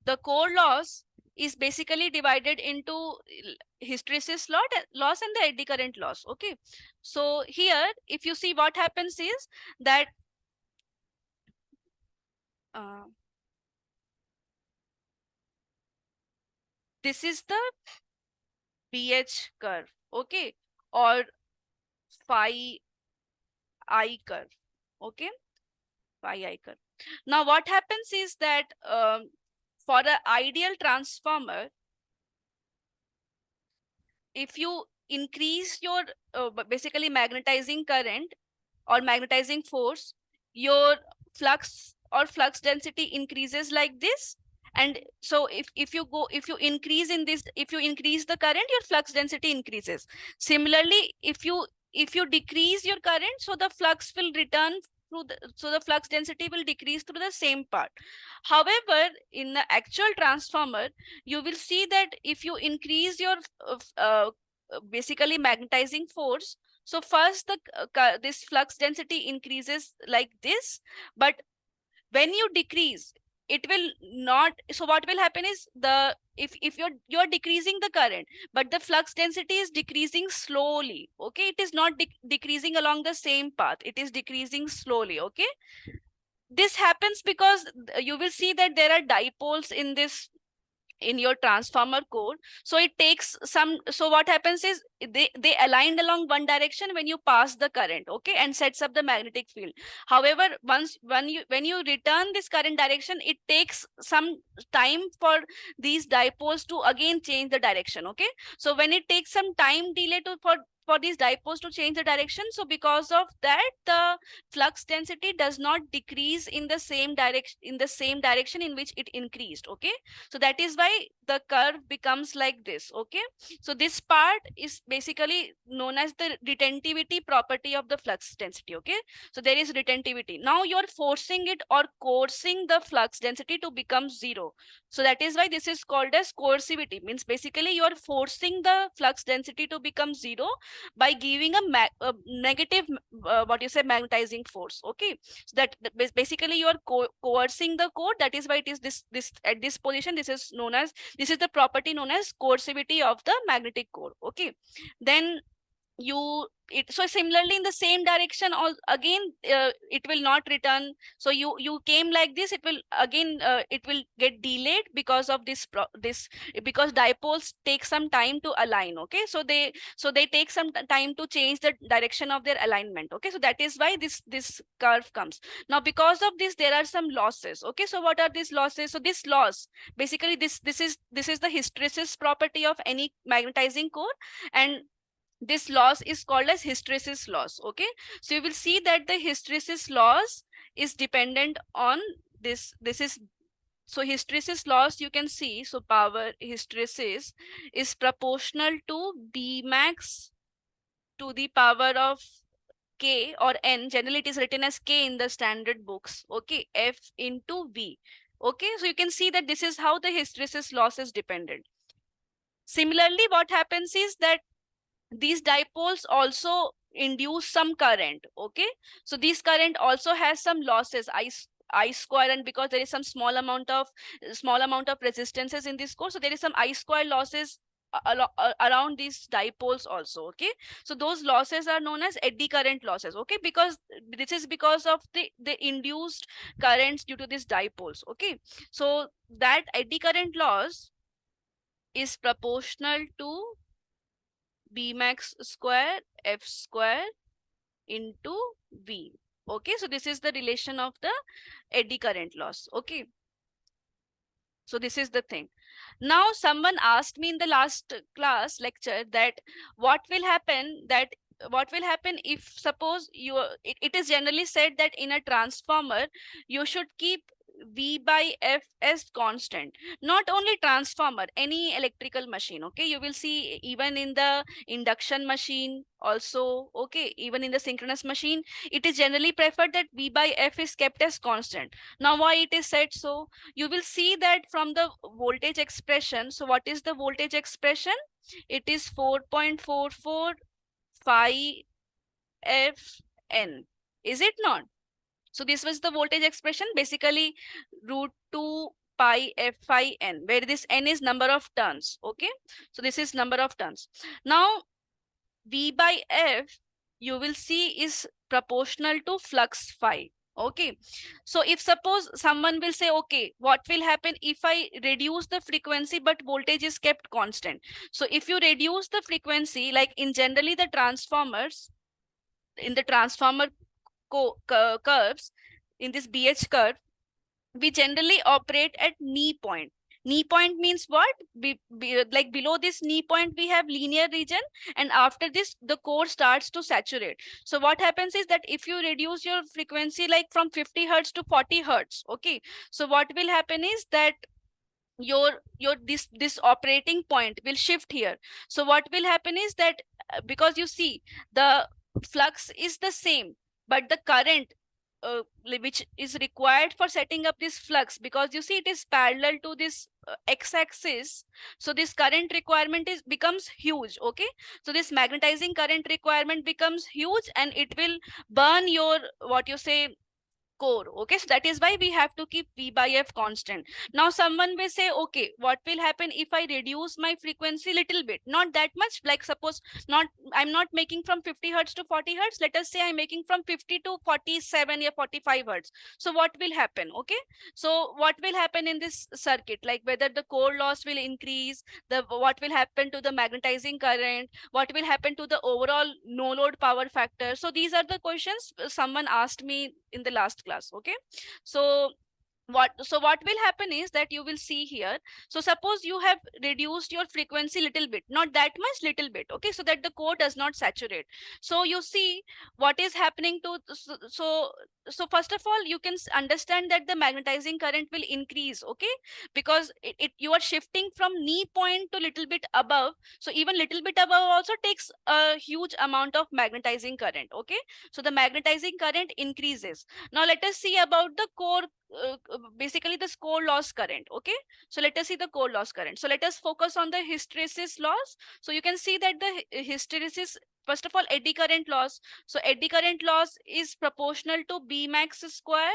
Speaker 1: the core loss is basically divided into hysteresis loss and the eddy current loss. Okay, so here if you see, what happens is that uh, this is the BH curve, okay, or phi I curve, okay, phi I curve. Now what happens is that for an ideal transformer, if you increase your basically magnetizing current or magnetizing force, your flux or flux density increases like this. And so if you increase in this, if you increase the current, your flux density increases. Similarly, if you decrease your current, so the flux will return through the, so the flux density will decrease through the same part. However, in the actual transformer, you will see that if you increase your basically magnetizing force, so first the this flux density increases like this, but when you decrease, it will not. So what will happen is, the if you're decreasing the current, but the flux density is decreasing slowly, okay, it is not decreasing along the same path, it is decreasing slowly, okay. This happens because you will see that there are dipoles in this, in your transformer core. So it takes some, so what happens is they aligned along one direction when you pass the current, okay, and sets up the magnetic field. However, once when you return this current direction, it takes some time for these dipoles to again change the direction, okay. So when it takes some time delay to for these dipoles to change the direction, so because of that, the flux density does not decrease in the same direction in which it increased, okay. So that is why the curve becomes like this, okay. So this part is basically known as the retentivity property of the flux density, okay. So there is retentivity. Now you're forcing it or coercing the flux density to become zero. So that is why this is called as coercivity, means basically you're forcing the flux density to become zero by giving a negative what you say, magnetizing force, okay. So that basically you are coercing the core. That is why it is this at this position, this is known as, this is the property known as coercivity of the magnetic core, okay. Then you it, so similarly in the same direction, all again it will not return. So you came like this, it will again it will get delayed because of this, because dipoles take some time to align, okay. So they take some time to change the direction of their alignment, okay. So that is why this curve comes. Now because of this, there are some losses, okay. So what are these losses? So this loss, basically this is the hysteresis property of any magnetizing core, and this loss is called as hysteresis loss, okay. So you will see that the hysteresis loss is dependent on this is, so hysteresis loss you can see, so power hysteresis is proportional to B max to the power of K or N. Generally it is written as K in the standard books, okay, F into V, okay. So you can see that this is how the hysteresis loss is dependent. Similarly, what happens is that these dipoles also induce some current, okay. So this current also has some losses, I square, and because there is some small amount of resistances in this core, so there is some I square losses around these dipoles also, okay. So those losses are known as eddy current losses, okay, because this is because of the induced currents due to these dipoles, okay. So that eddy current loss is proportional to B max square F square into V. Okay, so this is the relation of the eddy current loss. Okay, so this is the thing. Now someone asked me in the last class lecture that what will happen if suppose it is generally said that in a transformer you should keep V by F as constant. Not only transformer, any electrical machine, okay. You will see even in the induction machine also, okay, even in the synchronous machine, it is generally preferred that V by F is kept as constant. Now why it is said so? You will see that from the voltage expression. So what is the voltage expression? It is 4.44 phi Fn. Is it not? So this was the voltage expression, basically root 2 pi f phi n, where this n is number of turns. Okay, so this is number of turns. Now V by F, you will see, is proportional to flux phi. Okay, so if suppose someone will say, okay, what will happen if I reduce the frequency but voltage is kept constant? So if you reduce the frequency, like in generally the transformers, in the transformer curves, in this BH curve, we generally operate at knee point. Knee point means what? Like below this knee point, we have linear region, and after this, the core starts to saturate. So what happens is that if you reduce your frequency like from 50 hertz to 40 hertz, okay, so what will happen is that your this operating point will shift here. So what will happen is that because you see the flux is the same, but the current which is required for setting up this flux, because you see it is parallel to this x-axis, so this current requirement is becomes huge. Okay, so this magnetizing current requirement becomes huge, and it will burn your, what you say, core. Okay, so that is why we have to keep V by F constant. Now someone may say, okay, what will happen if I reduce my frequency little bit, not that much, like suppose not, I'm not making from 50 hertz to 40 hertz, let us say I'm making from 50 to 47 or 45 hertz. So what will happen? Okay, so what will happen in this circuit, like whether the core loss will increase, the what will happen to the magnetizing current, what will happen to the overall no load power factor? So these are the questions someone asked me in the last class. Okay, so what will happen is that you will see here, so suppose you have reduced your frequency little bit, not that much, little bit, okay, so that the core does not saturate. So you see what is happening to, so first of all you can understand that the magnetizing current will increase. Okay, because you are shifting from knee point to little bit above, so even little bit above also takes a huge amount of magnetizing current. Okay, so the magnetizing current increases. Now let us see about the core, basically the core loss current. Okay, so let us see the core loss current. So let us focus on the hysteresis loss. So you can see that the hysteresis, first of all, eddy current loss. So eddy current loss is proportional to B max square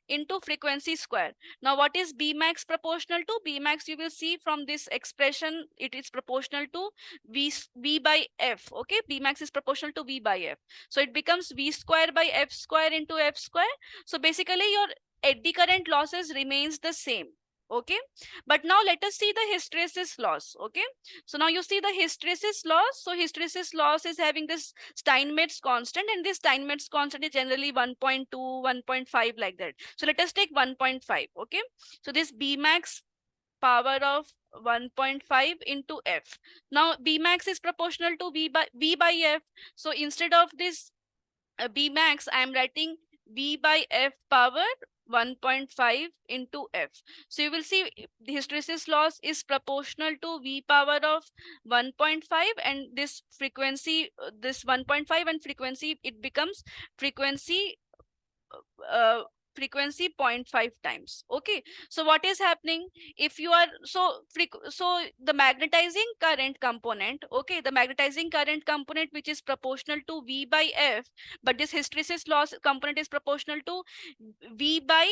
Speaker 1: into frequency square. Now what is B max proportional to? B max, you will see from this expression, it is proportional to V by F. Okay, B max is proportional to V by F. So it becomes V square by F square into F square. So basically your eddy current losses remains the same. Okay, but now let us see the hysteresis loss. Okay, so now you see the hysteresis loss. So hysteresis loss is having this Steinmetz constant, and this Steinmetz constant is generally 1.2, 1.5, like that. So let us take 1.5. Okay, so this B max power of 1.5 into F. Now B max is proportional to V by F. So instead of this B max, I am writing V by F power 1.5 into F. So you will see the hysteresis loss is proportional to V power of 1.5, and this frequency, this 1.5 and frequency, it becomes frequency uh, frequency 0.5 times. Okay, so what is happening if you are, so the magnetizing current component, okay, the magnetizing current component which is proportional to V by F, but this hysteresis loss component is proportional to V by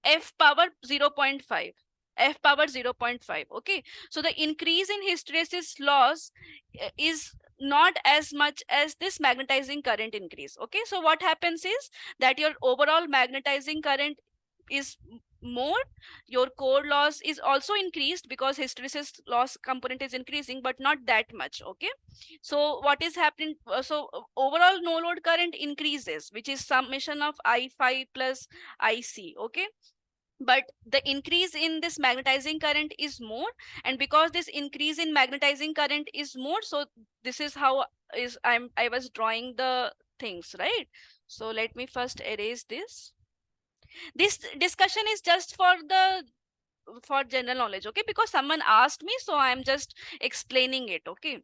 Speaker 1: F power 0.5, F power 0.5. Okay, so the increase in hysteresis loss is not as much as this magnetizing current increase. Okay, so what happens is that your overall magnetizing current is more, your core loss is also increased because hysteresis loss component is increasing, but not that much. Okay, so what is happening, so overall no load current increases, which is summation of I phi plus IC. Okay, but the increase in this magnetizing current is more, and because this increase in magnetizing current is more, so this is how is I was drawing the things, right? So let me first erase this. This discussion is just for general knowledge. Okay, because someone asked me, so I'm just explaining it. Okay,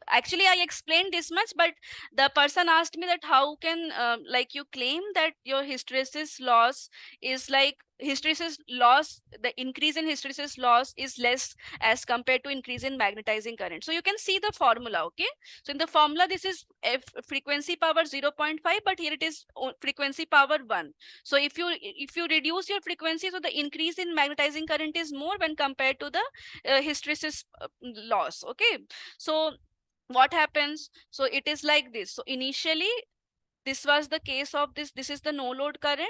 Speaker 1: actually I explained this much, but the person asked me that how can like you claim that your hysteresis loss is like hysteresis loss, the increase in hysteresis loss is less as compared to increase in magnetizing current. So you can see the formula, okay? So in the formula, this is F frequency power 0.5, but here it is frequency power 1. So if you reduce your frequency, so the increase in magnetizing current is more when compared to the hysteresis loss, okay? So what happens? So it is like this. So initially, this was the case of this is the no load current,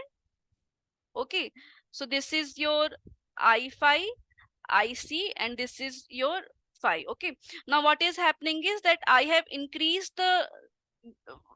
Speaker 1: okay? So this is your I phi, IC, and this is your phi, okay? Now what is happening is that I have increased the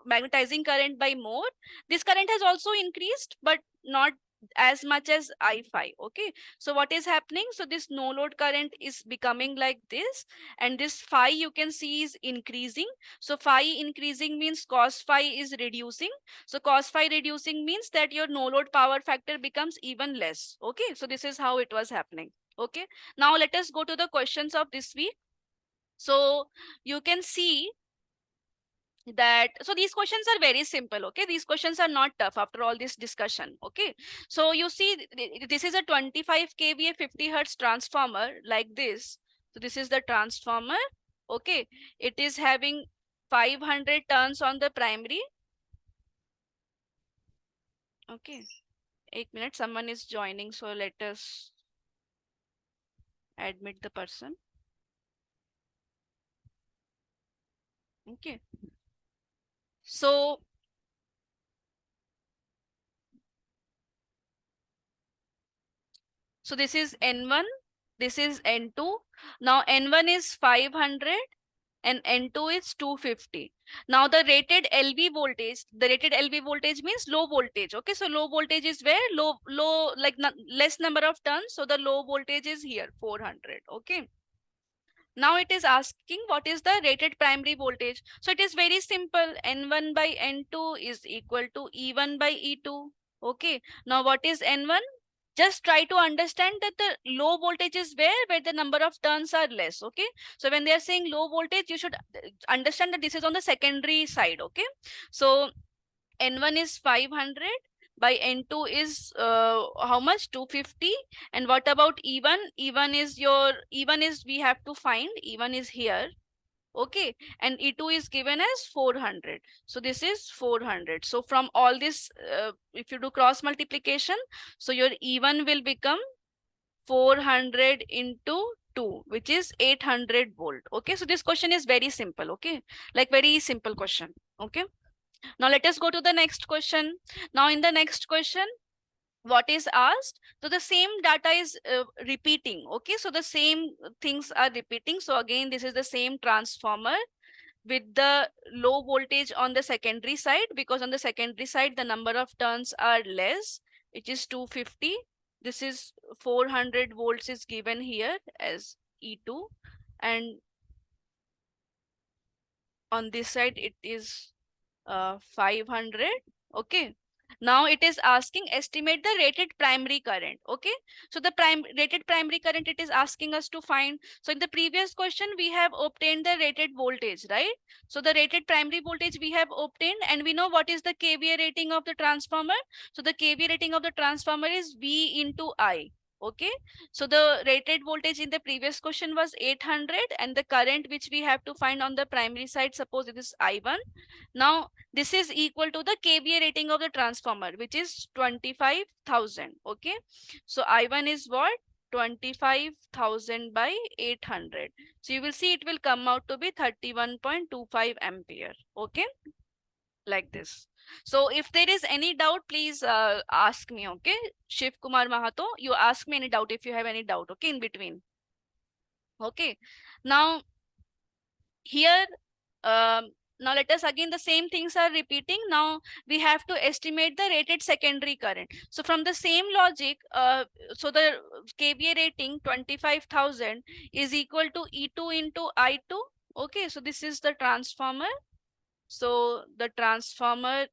Speaker 1: magnetizing current by more. This current has also increased, but not as much as I phi, okay? So what is happening? So this no load current is becoming like this, and this phi you can see is increasing. So phi increasing means cos phi is reducing. So cos phi reducing means that your no load power factor becomes even less, okay? So this is how it was happening, okay? Now let us go to the questions of this week. So you can see that, so these questions are very simple, okay? These questions are not tough after all this discussion, okay? So you see, this is a 25 kVA 50 hertz transformer like this. So this is the transformer, okay? It is having 500 turns on the primary, okay? 1 minute, someone is joining, so let us admit the person, okay? So this is N1, this is N2. Now N1 is 500 and N2 is 250. Now the rated LV voltage, the rated LV voltage means low voltage, okay? So low voltage is where low like less number of turns, so the low voltage is here 400, okay? Now it is asking what is the rated primary voltage. So it is very simple. N1 by N2 is equal to E1 by E2. Okay. Now what is N1? Just try to understand that the low voltage is where the number of turns are less, okay? So when they are saying low voltage, you should understand that this is on the secondary side, okay? So N1 is 500 by N2 is how much? 250. And what about E1? E1 is we have to find, E1 is here, okay? And E2 is given as 400. So this is 400. So from all this, if you do cross multiplication, so your E1 will become 400 into 2, which is 800 volt, okay? So this question is very simple, okay? Like very simple question, okay? Now let us go to the next question. Now in the next question, what is asked? So the same data is repeating, okay? So the same things are repeating. So again, this is the same transformer with the low voltage on the secondary side, because on the secondary side, the number of turns are less, which is 250. This is 400 volts is given here as E2. And on this side, it is 500, okay? Now it is asking estimate the rated primary current, okay? So the rated primary current it is asking us to find. So in the previous question we have obtained the rated voltage, right? So the rated primary voltage we have obtained, and we know what is the kVA rating of the transformer. So the kVA rating of the transformer is V into I, okay? So the rated voltage in the previous question was 800, and the current which we have to find on the primary side, suppose it is I1. Now this is equal to the kVA rating of the transformer, which is 25,000, okay? So I1 is what? 25,000 by 800. So you will see it will come out to be 31.25 ampere, okay? Like this. So if there is any doubt, please ask me, okay? Shiv Kumar Mahato, you ask me any doubt if you have any doubt, okay, in between. Okay. Now here, now let us again, the same things are repeating. Now we have to estimate the rated secondary current. So from the same logic, so the kVA rating 25,000 is equal to E2 into I2. Okay, so this is the transformer. So the transformer,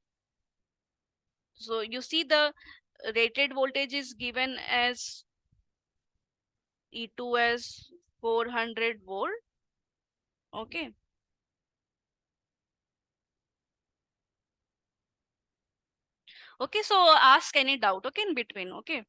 Speaker 1: so you see the rated voltage is given as E2 as 400 volt. Okay. Okay, so ask any doubt, okay, in between, okay.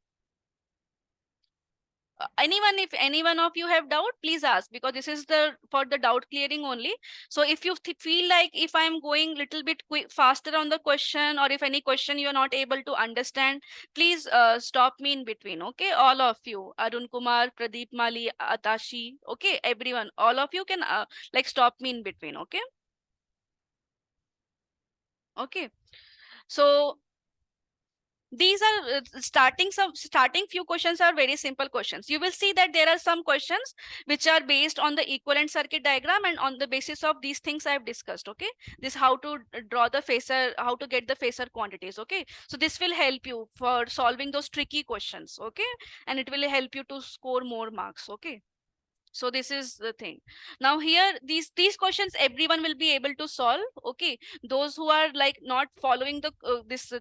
Speaker 1: anyone, if any one of you have doubt, please ask, because this is the for the doubt clearing only. So if you feel like if I'm going little bit faster on the question, or if any question you are not able to understand, please stop me in between. Okay, all of you, Arun Kumar, Pradeep Mali, Atashi, okay, everyone, all of you can like stop me in between. Okay. Okay, so these are starting few questions are very simple questions. You will see that there are some questions which are based on the equivalent circuit diagram, and on the basis of these things I have discussed. Okay, this how to draw the phasor, how to get the phasor quantities. Okay, so this will help you for solving those tricky questions. Okay, and it will help you to score more marks. Okay, so this is the thing. Now here, these questions everyone will be able to solve. Okay, those who are like not following the this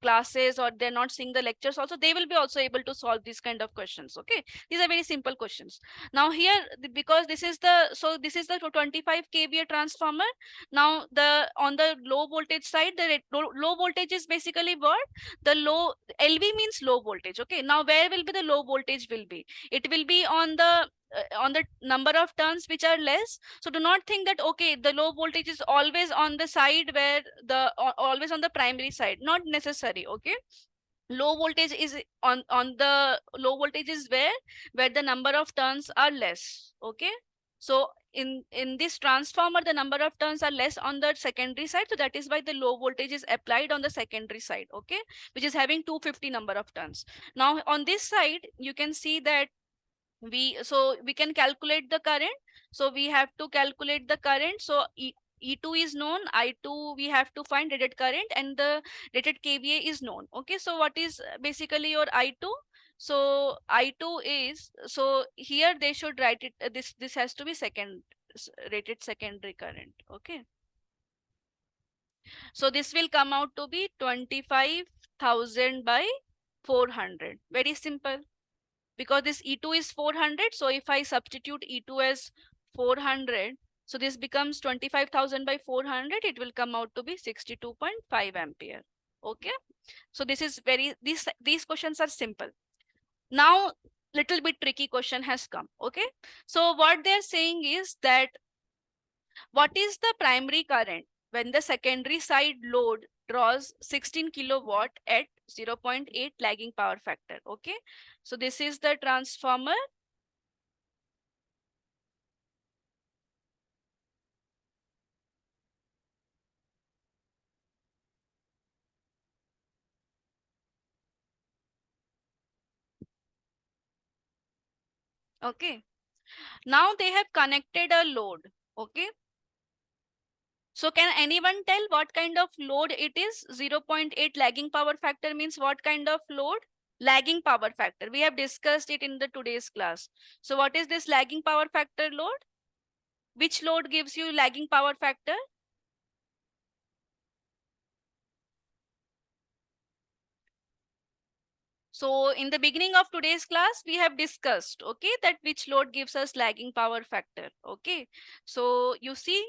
Speaker 1: classes, or they're not seeing the lectures also, they will be also able to solve these kind of questions. Okay, these are very simple questions. Now here, because this is the, so this is the 25 kVA transformer. Now the on the low voltage side, the low voltage is basically what, the low LV means low voltage. Okay, now where will be the low voltage will be, it will be on the number of turns which are less. So do not think that okay, the low voltage is always on the side where the always on the primary side, not necessary. Okay, low voltage is on the low voltage is where the number of turns are less. Okay, so in this transformer, the number of turns are less on the secondary side, so that is why the low voltage is applied on the secondary side. Okay, which is having 250 number of turns. Now on this side you can see that we can calculate the current. So we have to calculate the current. So E2 is known, I2 we have to find rated current, and the rated kVA is known. Okay, so what is basically your I2? So I2 is, so here they should write it, this has to be rated secondary current. Okay, so this will come out to be 25,000 by 400. Very simple, because this E2 is 400. So if I substitute E2 as 400, so this becomes 25,000 by 400, it will come out to be 62.5 ampere. Okay, so this is very, these questions are simple. Now little bit tricky question has come. Okay, so what they're saying is that what is the primary current when the secondary side load draws 16 kilowatt at 0.8 lagging power factor? Okay, so this is the transformer. Okay, now they have connected a load. Okay, so can anyone tell what kind of load it is? 0.8 lagging power factor means what kind of load? Lagging power factor. We have discussed it in the today's class. So what is this lagging power factor load? Which load gives you lagging power factor? So in the beginning of today's class, we have discussed, okay, that which load gives us lagging power factor. Okay, so you see,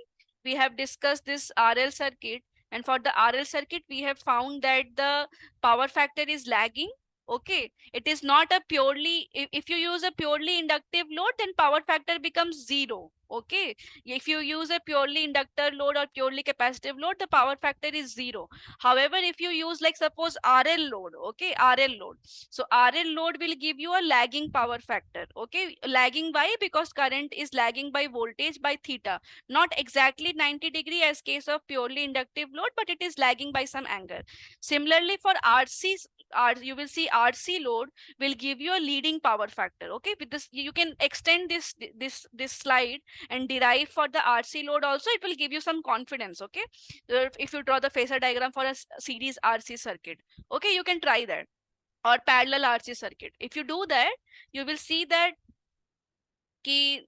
Speaker 1: we have discussed this RL circuit, and for the RL circuit, we have found that the power factor is lagging. Okay, it is not a purely, if you use a purely inductive load, then power factor becomes 0. Okay, if you use a purely inductor load or purely capacitive load, the power factor is 0. However, if you use like suppose RL load, okay, RL load, so RL load will give you a lagging power factor. Okay, lagging why? Because current is lagging by voltage by theta, not exactly 90 degree as case of purely inductive load, but it is lagging by some angle. Similarly for RC, you will see RC load will give you a leading power factor. Okay, with this you can extend this slide and derive for the RC load also. It will give you some confidence. Okay, if you draw the phasor diagram for a series RC circuit, okay, you can try that, or parallel RC circuit. If you do that, you will see that ki,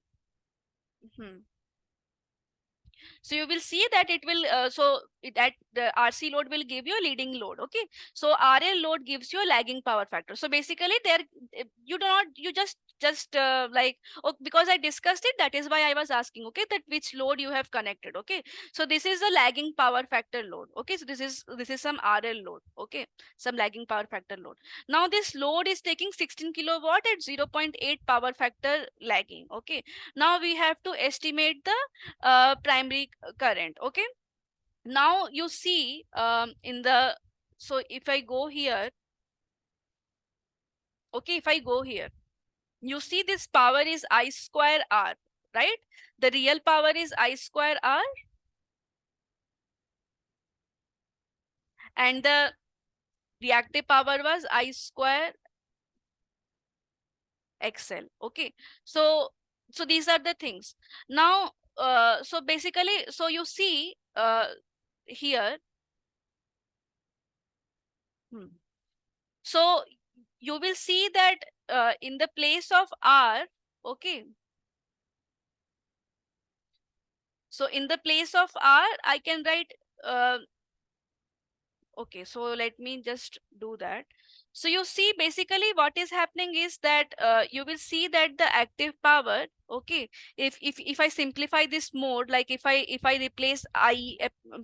Speaker 1: hmm. So you will see that it will that the RC load will give you a leading load. Okay, so RL load gives you a lagging power factor. So basically there you do not, you just like, oh, because I discussed it, that is why I was asking, okay, that which load you have connected. Okay, so this is a lagging power factor load. Okay, so this is some RL load. Okay, some lagging power factor load. Now this load is taking 16 kilowatt at 0.8 power factor lagging. Okay, now we have to estimate the primary current. Okay, now you see in the, so if I go here, okay, if I go here, you see this power is I square R, right? The real power is I square R, and the reactive power was I square XL. Okay, so these are the things. Now so basically, so you see here, so you will see that in the place of R, okay, so in the place of R, I can write, uh, okay, so let me just do that. So you see basically what is happening is that you will see that the active power, okay, if I simplify this mode, like if I replace I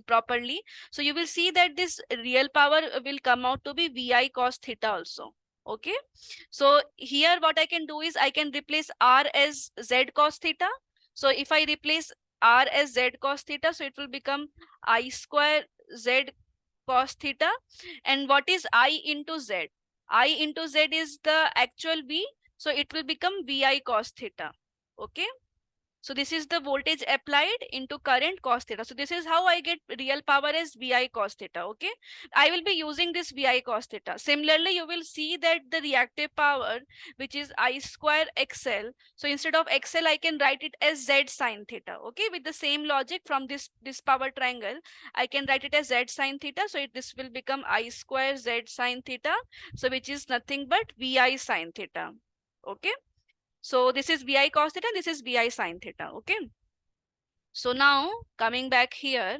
Speaker 1: properly, so you will see that this real power will come out to be VI cos theta also. Okay, so here what I can do is I can replace R as Z cos theta. So if I replace R as Z cos theta, so it will become I square Z cos theta. And what is I into Z? I into Z is the actual V, so it will become VI cos theta. Okay, so this is the voltage applied into current cos theta. So this is how I get real power as VI cos theta. Okay, I will be using this VI cos theta. Similarly, you will see that the reactive power, which is I square XL. So instead of XL, I can write it as Z sin theta. Okay, with the same logic from this power triangle, I can write it as Z sin theta. So this will become I square Z sin theta. So which is nothing but VI sin theta. Okay. So this is VI cos theta, this is VI sin theta. Okay. So now coming back here,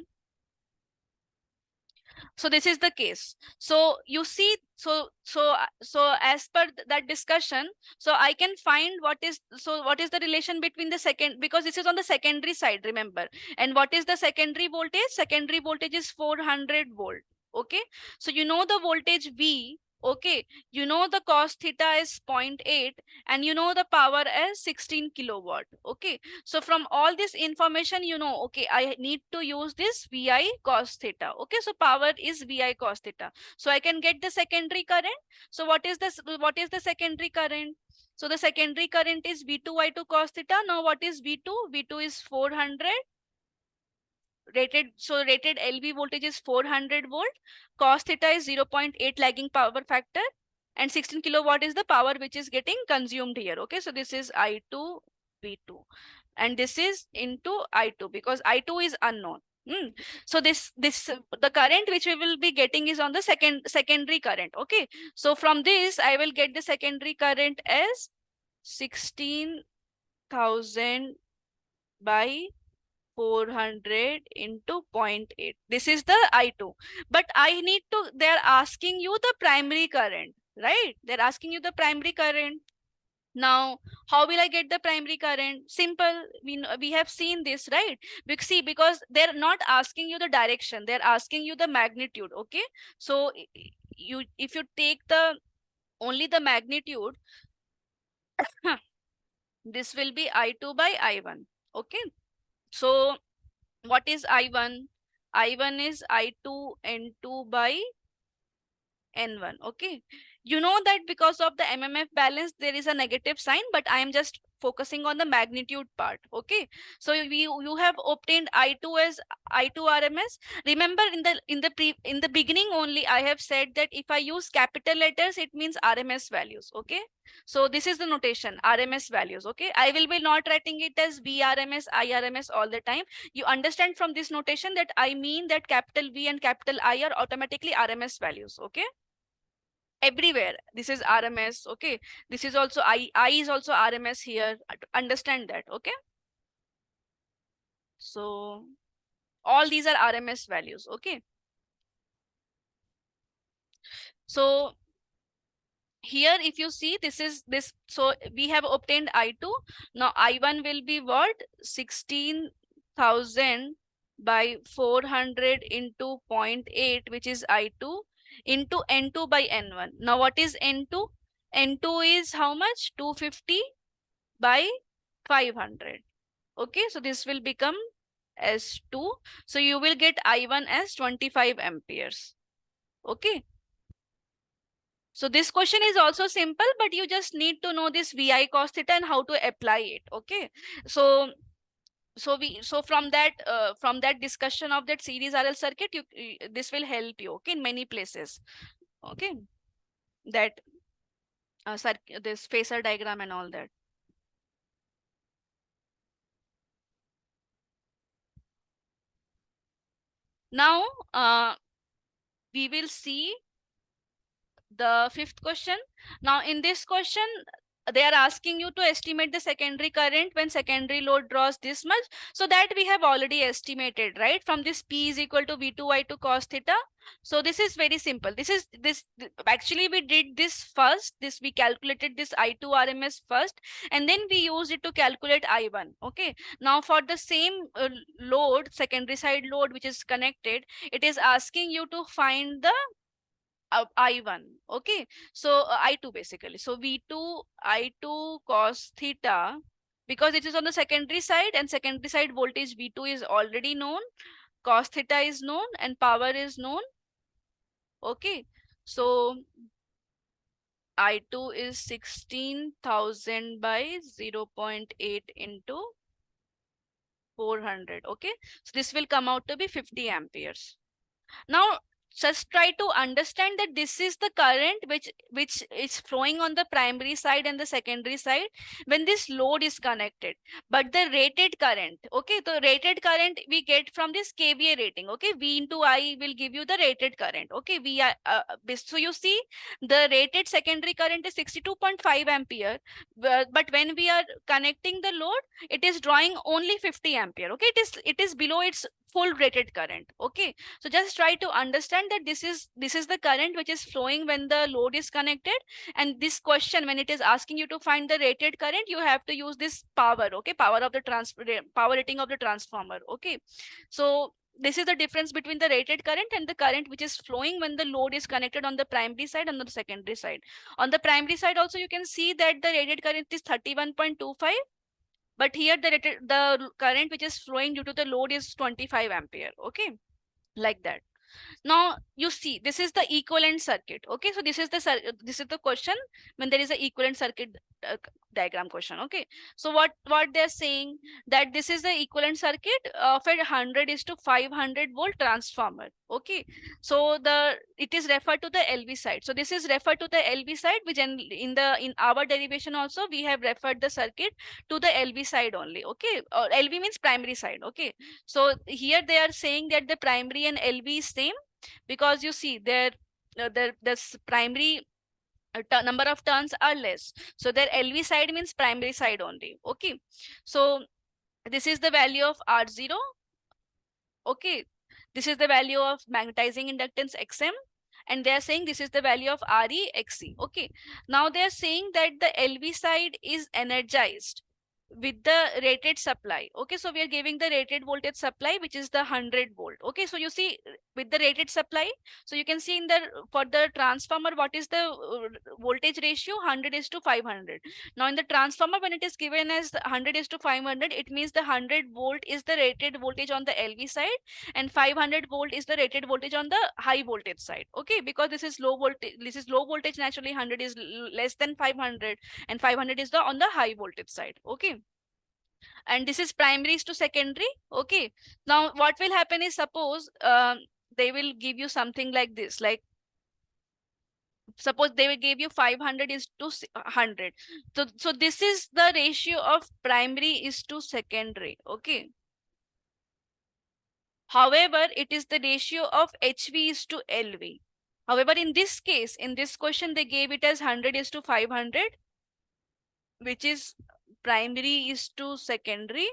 Speaker 1: so this is the case. So you see, so as per that discussion, so I can find what is, so what is the relation between the second, because this is on the secondary side, remember. And what is the secondary voltage? Secondary voltage is 400 volt. Okay, so you know the voltage V. Okay, you know the cos theta is 0.8, and you know the power as 16 kilowatt. Okay, so from all this information, you know, okay, I need to use this VI cos theta. Okay, so power is VI cos theta. So I can get the secondary current. So what is this? What is the secondary current? So the secondary current is V2 I2 cos theta. Now what is V2? V2 is 400 rated. So rated LV voltage is 400 volt. Cos theta is 0.8 lagging power factor. And 16 kilowatt is the power which is getting consumed here. Okay, so this is I2 V2. And this is into I2 because I2 is unknown. So this the current which we will be getting is on the secondary current. Okay, so from this I will get the secondary current as 16,000 by 400 into 0.8. This is the I2. But I need to, they're asking you the primary current, right? They're asking you the primary current. Now, how will I get the primary current? Simple. We have seen this, right? See, because they're not asking you the direction, they're asking you the magnitude. Okay, so you, if you take the only the magnitude, this will be I2 by I1. Okay, so what is I1? I1 is I2 N2 by N1. Okay, you know that because of the MMF balance there is a negative sign, but I am just focusing on the magnitude part. Okay, so you have obtained I2 as I2 RMS. Remember in the beginning only I have said that if I use capital letters it means RMS values. Okay, so this is the notation, RMS values. Okay, I will be not writing it as VRMS IRMS all the time. You understand from this notation that I mean that capital V and capital I are automatically RMS values. Okay, everywhere this is RMS. Okay, this is also I is also RMS here. Understand that. Okay, so All these are RMS values. Okay. So here, if you see, this is this. So we have obtained I2. Now I1 will be what? 16,000 by 400 into 0.8, which is I2, into N2 by N1. Now what is N2? N2 is how much? 250 by 500. Okay, so this will become S2. So you will get I1 as 25 amperes. Okay. So this question is also simple, but you just need to know this VI cos theta and how to apply it. Okay. So from that discussion of that series RL circuit, this will help you, okay, in many places. Okay. That this phasor diagram and all that. Now we will see the fifth question. Now in this question, they are asking you to estimate the secondary current when secondary load draws this much. So that we have already estimated, right? From this P is equal to V2I2 cos theta. So this is very simple. Actually we did this first. We calculated this I2 RMS first, and then we used it to calculate I1. Okay. Now for the same load, secondary side load which is connected, it is asking you to find the I1. Okay. So I2 basically. So V2 I2 cos theta, because it is on the secondary side, and secondary side voltage V2 is already known, cos theta is known, and power is known. Okay. So I2 is 16,000 by 0.8 into 400. Okay. So this will come out to be 50 amperes. Now just try to understand that this is the current which is flowing on the primary side and the secondary side when this load is connected. But the rated current, okay, the rated current we get from this KVA rating. Okay, V into I will give you the rated current. Okay, so you see the rated secondary current is 62.5 ampere, but when we are connecting the load, it is drawing only 50 ampere. Okay, it is below its full rated current. Okay, so just try to understand that this is the current which is flowing when the load is connected. And this question, when it is asking you to find the rated current, you have to use this power. Okay, power rating of the transformer. Okay, so this is the difference between the rated current and the current which is flowing when the load is connected on the primary side and on the secondary side. On the primary side also, you can see that the rated current is 31.25, but here the current which is flowing due to the load is 25 ampere. Okay, like that. Now you see, this is the equivalent circuit. Okay, so this is the question when there is a equivalent circuit diagram question. Okay, so what they're saying, that this is the equivalent circuit of a 100 is to 500 volt transformer. Okay, so it is referred to the LV side. So this is referred to the LV side, which in our derivation also we have referred the circuit to the LV side only. Okay, or LV means primary side. Okay, so here they are saying that the primary and LV is same, because you see there the primary number of turns are less, so their LV side means primary side only. Okay, so this is the value of R0. Okay, this is the value of magnetizing inductance XM, and they are saying this is the value of RE XC. Okay, now they are saying that the LV side is energized with the rated supply. Okay, so we are giving the rated voltage supply, which is the 100 volt. Okay, so you see with the rated supply, so you can see in the for the transformer what is the voltage ratio, 100 is to 500. Now in the transformer, when it is given as 100 is to 500, it means the 100 volt is the rated voltage on the LV side, and 500 volt is the rated voltage on the high voltage side. Okay, because this is low voltage, naturally 100 is less than 500, and 500 is the on the high voltage side. Okay, and this is primaries to secondary. Okay, now what will happen is, suppose they will give you something like this, like suppose they will give you 500 is to 100. So this is the ratio of primary is to secondary. Okay, however, it is the ratio of HV is to LV. However, in this case, in this question, they gave it as 100 is to 500, which is primary is to secondary.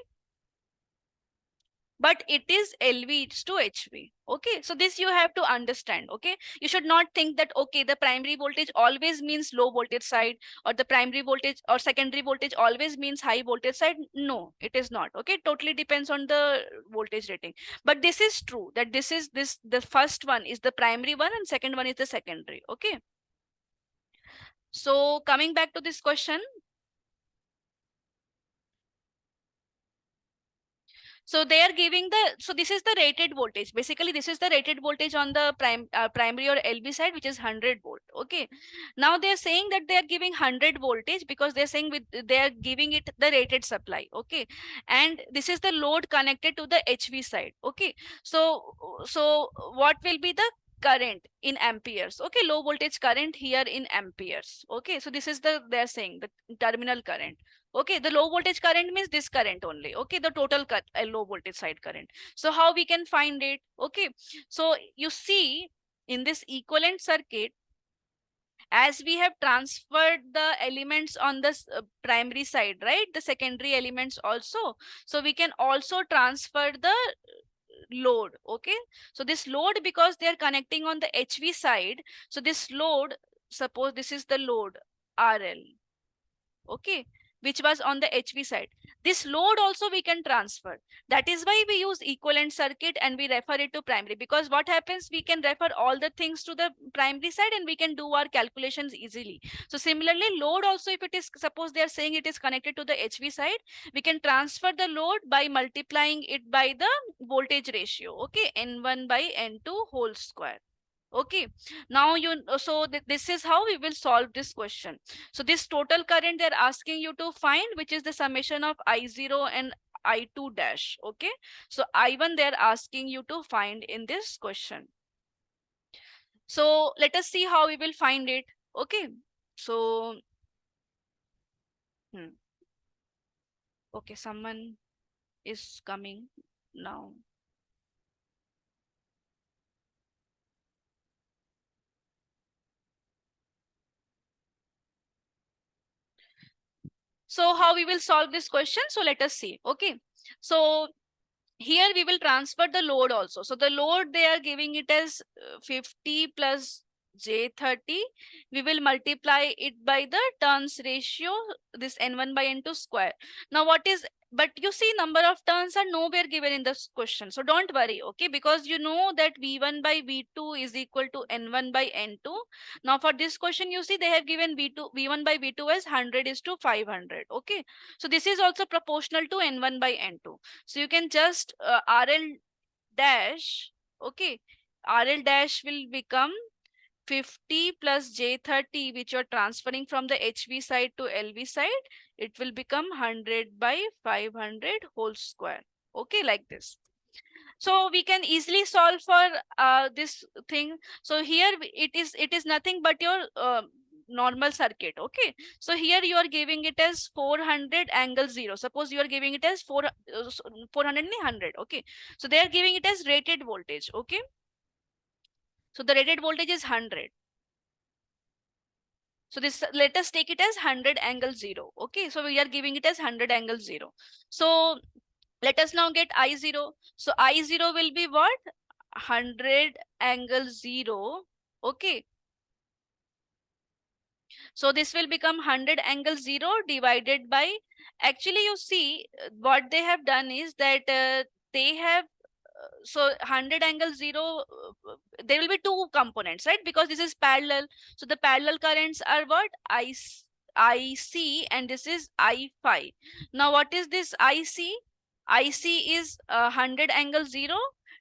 Speaker 1: but it is LV to HV. Okay, so this you have to understand. Okay, you should not think that okay, the primary voltage always means low voltage side, or the primary voltage or secondary voltage always means high voltage side. No, it is not. Okay, totally depends on the voltage rating. But this is true that this the first one is the primary one and second one is the secondary. Okay, so coming back to this question. So they are giving so this is the rated voltage. Basically, this is the rated voltage on the primary or LV side, which is 100 volt. Okay. Now they are saying that they are giving 100 voltage because they are saying they are giving it the rated supply. Okay. And this is the load connected to the HV side. Okay. So what will be the current in amperes? Okay. Low voltage current here in amperes. Okay. So this is they are saying the terminal current. Okay, the low voltage current means this current only. Okay, the total low voltage side current. So how we can find it? Okay, so you see in this equivalent circuit, as we have transferred the elements on the primary side, right? The secondary elements also. So we can also transfer the load. Okay, so this load, because they are connecting on the HV side, so this load, suppose this is the load RL. Okay, which was on the HV side. This load also we can transfer. That is why we use equivalent circuit and we refer it to primary, because what happens, we can refer all the things to the primary side and we can do our calculations easily. So similarly, load also, if it is, suppose they are saying it is connected to the HV side, we can transfer the load by multiplying it by the voltage ratio. Okay, N1 by N2 whole square. Okay, now this is how we will solve this question. So this total current they're asking you to find, which is the summation of I0 and I2 dash. Okay, so I1 they're asking you to find in this question. So let us see how we will find it. Okay, so okay, someone is coming now. So how we will solve this question? So let us see. Okay, so here we will transfer the load also. So the load they are giving it as 50 plus J30. We will multiply it by the turns ratio, this N1 by N2 square. Now what is, but you see number of turns are nowhere given in this question. So don't worry, okay, because you know that V1 by V2 is equal to N1 by N2. Now for this question, you see they have given V1 by V2 as 100 is to 500. Okay, so this is also proportional to N1 by N2. So you can just RL dash, okay, RL dash will become 50 plus J30, which you're transferring from the HV side to LV side. It will become 100 by 500 whole square. Okay, like this. So we can easily solve for this thing. So here it is nothing but your normal circuit. Okay, so here you are giving it as 400 angle 0. Suppose you are giving it as 400 and 100. Okay, so they are giving it as rated voltage. Okay, so the rated voltage is 100. So this, let us take it as 100 angle 0. Okay, so we are giving it as 100 angle 0. So let us now get I0. So I0 will be what? 100 angle 0. Okay, so this will become 100 angle 0 divided by, actually you see what they have done is that they have so 100 angle 0, there will be two components, right? Because this is parallel. So the parallel currents are what? IC and this is I5. Now what is this IC? IC is 100 angle 0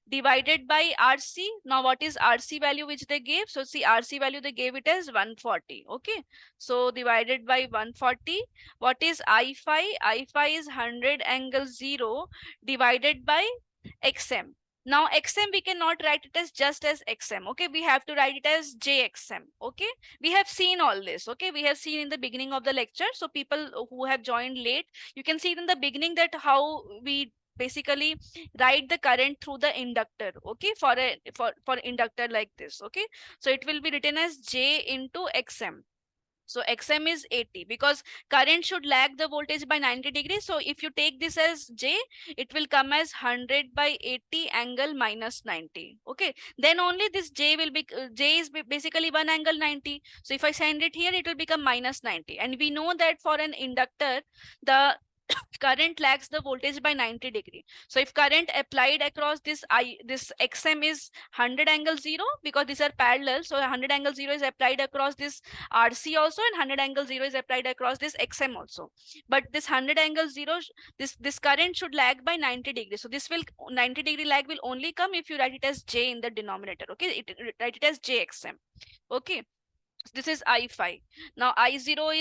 Speaker 1: divided by RC. Now what is RC value which they gave? So see, RC value they gave it as 140. Okay, so divided by 140. What is I5? I5 is 100 angle 0 divided by XM. Now XM we cannot write it as just as XM. Okay, we have to write it as JXM. Okay, we have seen all this. Okay, we have seen in the beginning of the lecture. So people who have joined late, you can see in the beginning that how we basically write the current through the inductor. Okay, for inductor like this. Okay, so it will be written as J into XM. So XM is 80 because current should lag the voltage by 90 degrees. So if you take this as J, it will come as 100 by 80 angle minus 90. Okay. Then only this J will be, J is basically 1 angle 90. So if I send it here, it will become minus 90. And we know that for an inductor, the current lags the voltage by 90 degree. So if current applied across this XM is 100 angle 0, because these are parallel, so 100 angle 0 is applied across this RC also, and 100 angle 0 is applied across this XM also. But this 100 angle 0, this current should lag by 90 degrees. So this will 90 degree lag will only come if you write it as J in the denominator. Okay, write it as JXM. Okay, so this is I5. Now I0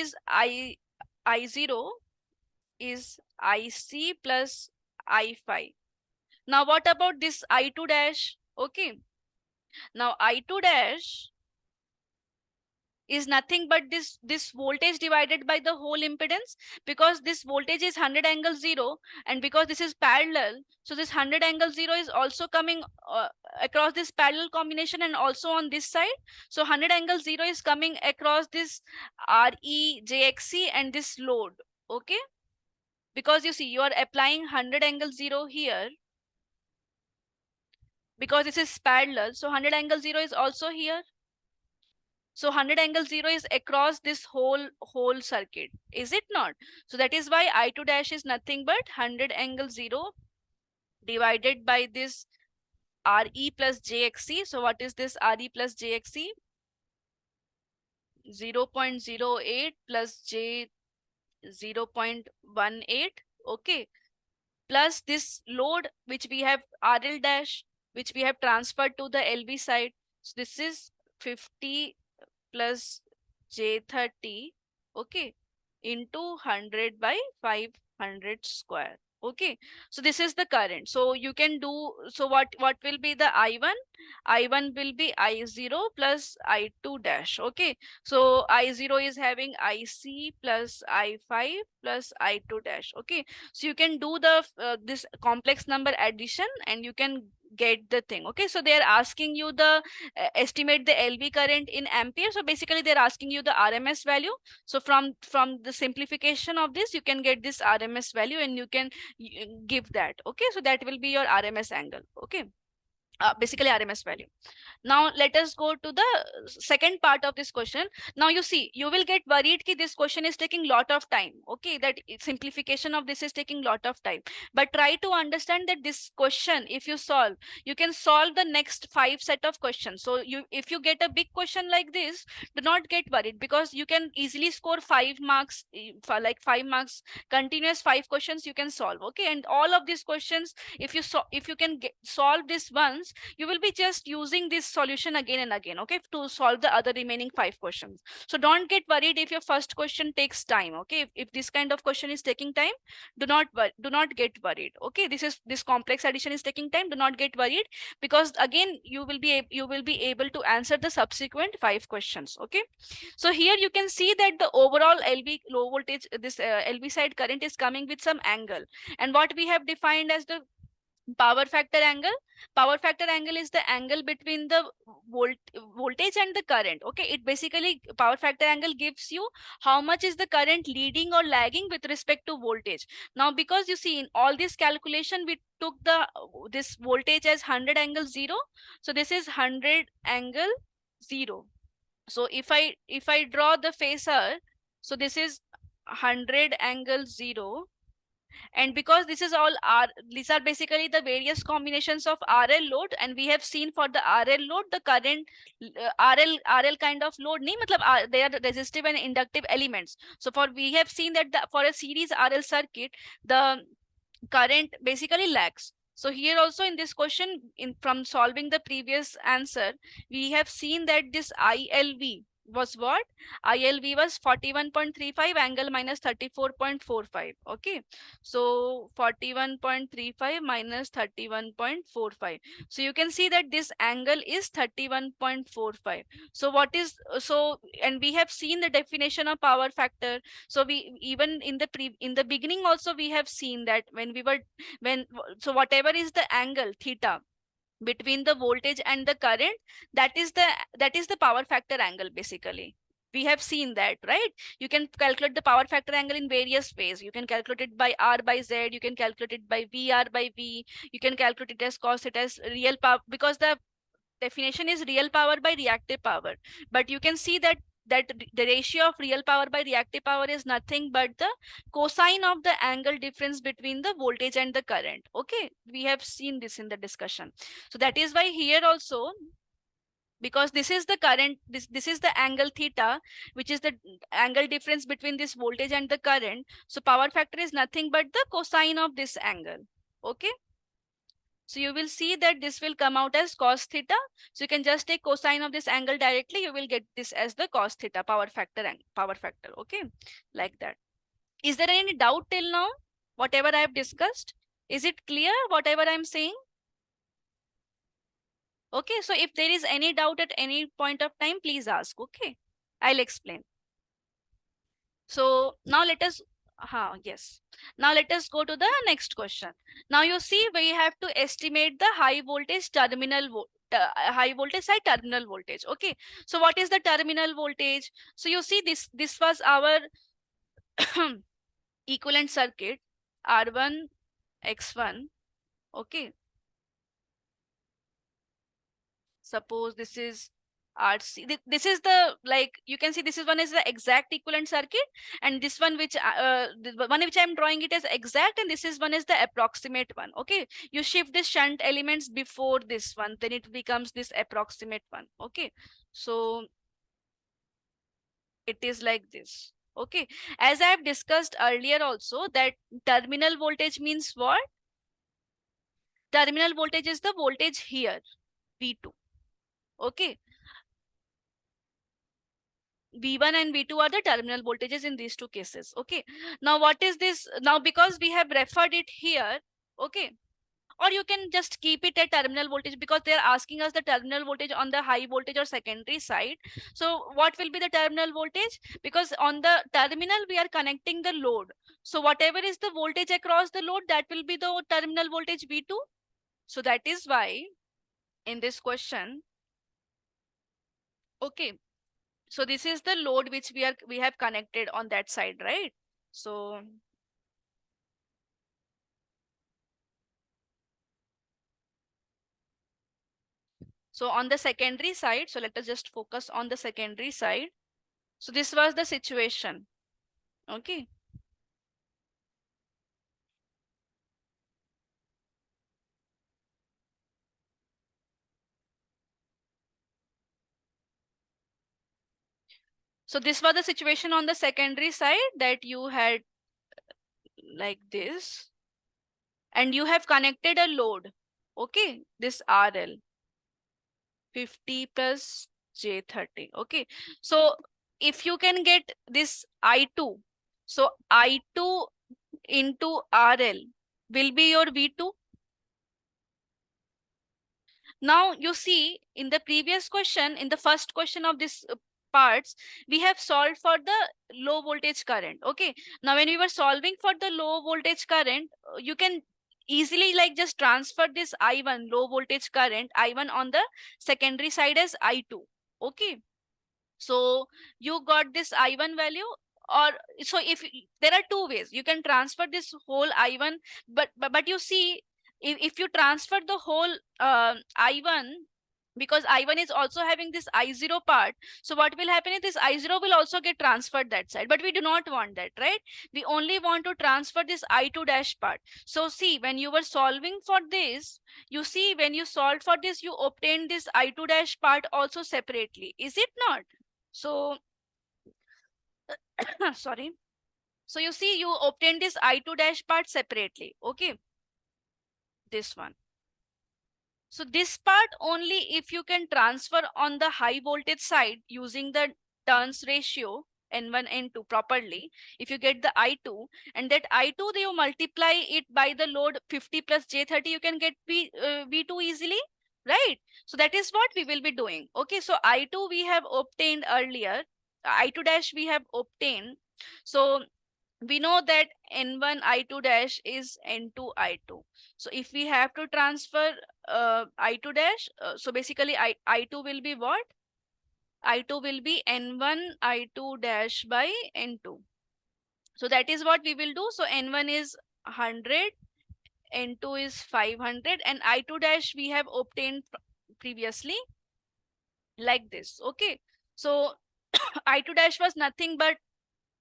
Speaker 1: is IC plus I5. Now what about this I2 dash? Okay. Now I2 dash is nothing but this voltage divided by the whole impedance, because this voltage is 100 angle 0, and because this is parallel, so this 100 angle 0 is also coming across this parallel combination and also on this side. So 100 angle 0 is coming across this REJXC and this load. Okay, because you see you are applying 100 angle 0 here because this is parallel. So 100 angle 0 is also here. So 100 angle 0 is across this whole circuit, is it not? So that is why I2 dash is nothing but 100 angle 0 divided by this RE plus JXC. So what is this RE plus JXC? 0.08 plus J 0.18. Okay, plus this load which we have RL dash, which we have transferred to the LV side. So this is 50 plus J30, okay, into 100 by 500 square. Okay, so this is the current. So you can do, so what will be the I1? I1 will be I0 plus I2 dash. Okay, so I0 is having IC plus I5 plus I2 dash. Okay, so you can do the this complex number addition and you can get the thing. Okay, so they're asking you the estimate the LV current in ampere. So basically they're asking you the RMS value. So from the simplification of this, you can get this RMS value and you can give that. Okay, so that will be your RMS angle. Okay, basically RMS value. Now let us go to the second part of this question. Now you see, you will get worried that this question is taking lot of time. Okay, that simplification of this is taking lot of time. But try to understand that this question, if you solve, you can solve the next 5 set of questions. So if you get a big question like this, do not get worried, because you can easily score 5 marks, for like 5 marks, continuous 5 questions you can solve. Okay, and all of these questions, if you can solve this once, you will be just using this solution again and again, okay, to solve the other remaining 5 questions. So don't get worried if your first question takes time. Okay, if this kind of question is taking time, do not get worried. Okay, this complex addition is taking time, do not get worried, because again you will be able to answer the subsequent 5 questions. Okay, so here you can see that the overall LV low voltage, this LV side current is coming with some angle, and what we have defined as the power factor angle. Power factor angle is the angle between the voltage and the current. Okay, it basically, power factor angle gives you how much is the current leading or lagging with respect to voltage. Now because you see, in all this calculation we took the this voltage as 100 angle 0, so this is 100 angle 0. So if I draw the phasor, so this is 100 angle 0, and because this is all these are basically the various combinations of RL load, and we have seen for the RL load the current RL kind of load nahi, matlab, they are resistive and inductive elements. So we have seen that for a series RL circuit, the current basically lags. So here also in this question, from solving the previous answer, we have seen that this ILV was what? ILV was 41.35 angle minus 34.45. Okay, so 41.35 minus 31.45. So you can see that this angle is 31.45. So what is, so, and we have seen the definition of power factor. So we, even in the beginning also we have seen that so whatever is the angle theta between the voltage and the current, that is the power factor angle basically. We have seen that, right? You can calculate the power factor angle in various ways. You can calculate it by R by Z, you can calculate it by VR by V, you can calculate it as cos it as real power, because the definition is real power by reactive power. But you can see that the ratio of real power by reactive power is nothing but the cosine of the angle difference between the voltage and the current. Okay, we have seen this in the discussion. So that is why here also, because this is the current, this is the angle theta, which is the angle difference between this voltage and the current. So power factor is nothing but the cosine of this angle. Okay, so you will see that this will come out as cos theta. So you can just take cosine of this angle directly, you will get this as the cos theta power factor and power factor. Okay, like that. Is there any doubt till now? Whatever I have discussed, is it clear whatever I'm saying? Okay, so if there is any doubt at any point of time, please ask. Okay, I'll explain. So now let us, yes. Now let us go to the next question. Now you see we have to estimate the high voltage high voltage side terminal voltage. Okay, so what is the terminal voltage? So you see this was our equivalent circuit, R1 X1. Okay, suppose this is RC. This is the, like you can see, this is one is the exact equivalent circuit, and this one which the one which I'm drawing it as exact, and this is one is the approximate one. Okay, you shift this shunt elements before this one, then it becomes this approximate one. Okay, so it is like this. Okay, as I have discussed earlier also, that terminal voltage means what? Terminal voltage is the voltage here, V2. Okay, V1 and V2 are the terminal voltages in these two cases. Okay, now what is this? Now because we have referred it here, okay, or you can just keep it at terminal voltage, because they are asking us the terminal voltage on the high voltage or secondary side. So what will be the terminal voltage? Because on the terminal we are connecting the load, so whatever is the voltage across the load, that will be the terminal voltage V2. So that is why in this question, okay, so this is the load which we have connected on that side, right? So on the secondary side, so let us just focus on the secondary side. So this was the situation. Okay, so this was the situation on the secondary side, that you had like this, and you have connected a load. Okay, this RL 50 plus J30. Okay, so if you can get this I2, so I2 into RL will be your V2. Now you see in the previous question, in the first question of this parts, we have solved for the low voltage current. Okay, now when we were solving for the low voltage current, you can easily like just transfer this I1 low voltage current I1 on the secondary side as I2. Okay, so you got this I1 value, or so if there are two ways you can transfer this whole I1, but you see, if you transfer the whole I1, because I1 is also having this I0 part, so what will happen is this I0 will also get transferred that side, but we do not want that, right? We only want to transfer this I2 dash part. So see, when you were solving for this, you see when you solved for this, you obtained this I2 dash part also separately, is it not? So sorry, so you see you obtain this I2 dash part separately. Okay, this one. So this part only if you can transfer on the high voltage side using the turns ratio N1 N2 properly. If you get the I2, and that I2 you multiply it by the load 50 plus J30, you can get V2 easily, right? So that is what we will be doing. Okay, so I2 we have obtained earlier, I2 dash we have obtained. So we know that N1 I2 dash is N2 I2. So if we have to transfer I2 dash, so basically I2 will be what? I2 will be N1 I2 dash by N2. So that is what we will do. So N1 is 100, N2 is 500, and I2 dash we have obtained previously like this. Okay. So I2 dash was nothing but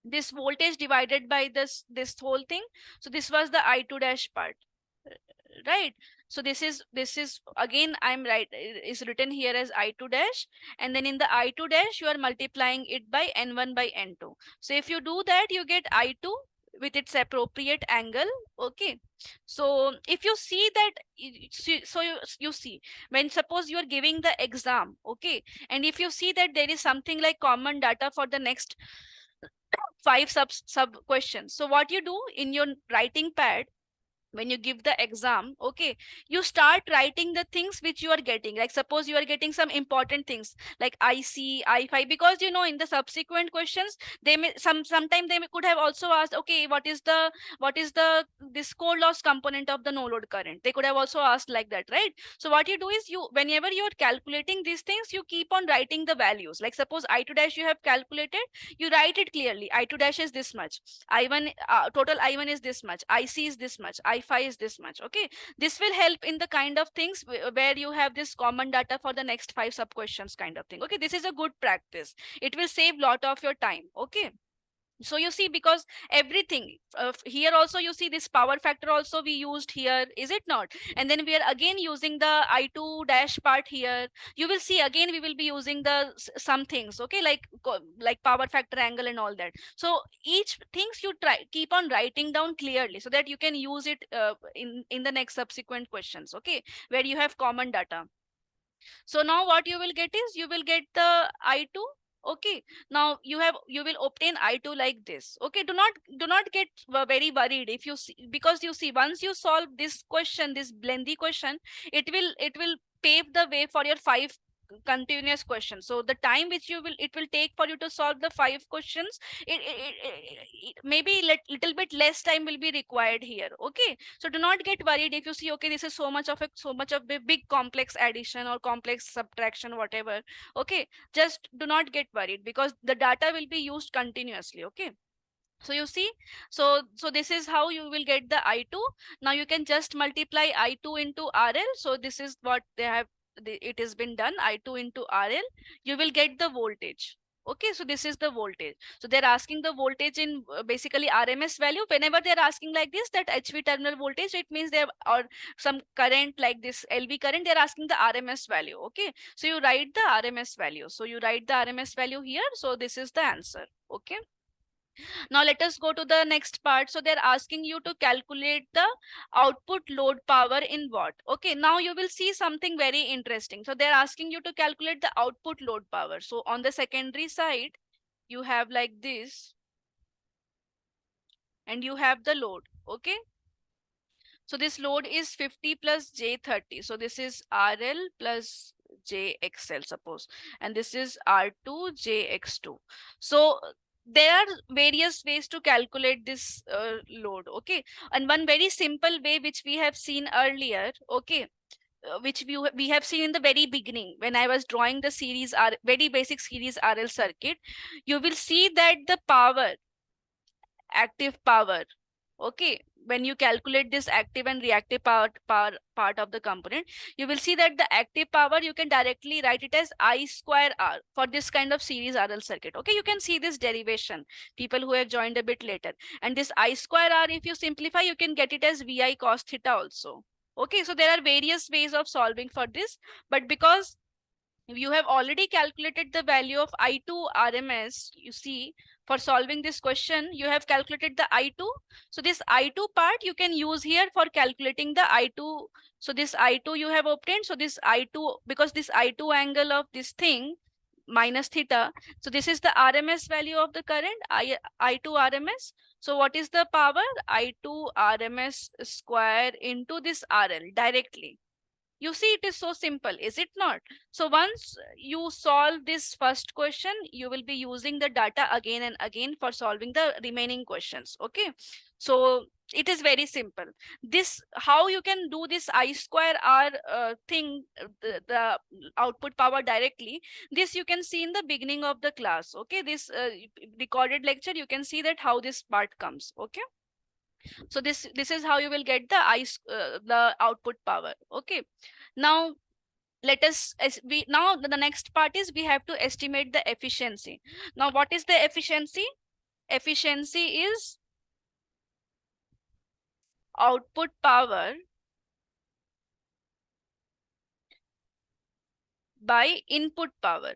Speaker 1: this voltage divided by this whole thing. So this was the I2 dash part, right? So this is again, I'm right, is written here as I2 dash, and then in the I2 dash you are multiplying it by N1 by N2. So if you do that, you get I2 with its appropriate angle. Okay. So if you see that, so you see, when suppose you are giving the exam, okay, and if you see that there is something like common data for the next five sub questions, so what you do in your writing pad when you give the exam, okay, you start writing the things which you are getting. Like suppose you are getting some important things like IC, I5, because you know in the subsequent questions they may sometime they could have also asked, okay, what is the this core loss component of the no load current, they could have also asked like that, right? So what you do is, you whenever you are calculating these things, you keep on writing the values. Like suppose I2 dash you have calculated, you write it clearly, I2 dash is this much, I1 total I1 is this much, IC is this much, I5 is this much. Okay, this will help in the kind of things where you have this common data for the next five sub questions kind of thing. Okay, this is a good practice, it will save lot of your time. Okay, so you see, because everything here also you see this power factor also we used here, is it not? And then we are again using the I2 dash part here. You will see again we will be using the some things, okay, like power factor angle and all that. So each things you try keep on writing down clearly so that you can use it in the next subsequent questions, okay, where you have common data. So now what you will get is, you will get the I2. Okay, now you will obtain I2 like this. Okay, do not get very worried if you see, because you see once you solve this question, this lengthy question, it will pave the way for your five continuous questions. So the time which it will take for you to solve the five questions, maybe little bit less time will be required here. Okay, so do not get worried if you see, okay, this is so much of a big complex addition or complex subtraction, whatever. Okay, just do not get worried because the data will be used continuously. Okay, so you see, so this is how you will get the I2. Now you can just multiply I2 into RL. So this is what they have, it has been done, I2 into RL. You will get the voltage. Okay, so this is the voltage. So they're asking the voltage in basically RMS value. Whenever they're asking like this, that HV terminal voltage, it means they have, or some current like this LV current, they're asking the RMS value. Okay, so you write the RMS value. So you write the RMS value here. So this is the answer. Okay. Now let us go to the next part. So they're asking you to calculate the output load power in watt. Okay, now you will see something very interesting. So they're asking you to calculate the output load power. So on the secondary side, you have like this, and you have the load. Okay, so this load is 50 plus J30. So this is RL plus JXL, suppose, and this is R2 JX2. So there are various ways to calculate this load. Okay, and one very simple way which we have seen earlier. Okay, which we have seen in the very beginning when I was drawing the series R, very basic series RL circuit. You will see that the power, active power, okay, when you calculate this active and reactive part of the component, you will see that the active power you can directly write it as I square R for this kind of series RL circuit. Okay, you can see this derivation, people who have joined a bit later, and this I square R, if you simplify, you can get it as VI cos theta also. Okay, so there are various ways of solving for this, but because you have already calculated the value of I2 RMS, you see, for solving this question, you have calculated the I2. So this I2 part you can use here for calculating the I2. So this I2 you have obtained. So this I2, because this I2 angle of this thing minus theta. So this is the RMS value of the current, I2 RMS. So what is the power? I2 RMS square into this RL directly. You see, it is so simple, is it not? So once you solve this first question, you will be using the data again and again for solving the remaining questions. Okay, so it is very simple. This, how you can do this I square R thing, the output power directly, this you can see in the beginning of the class. Okay, this recorded lecture, you can see that how this part comes. Okay, so this is how you will get the the output power. Okay, now let us, as we now the next part is we have to estimate the efficiency. Now what is the efficiency? Efficiency is output power by input power.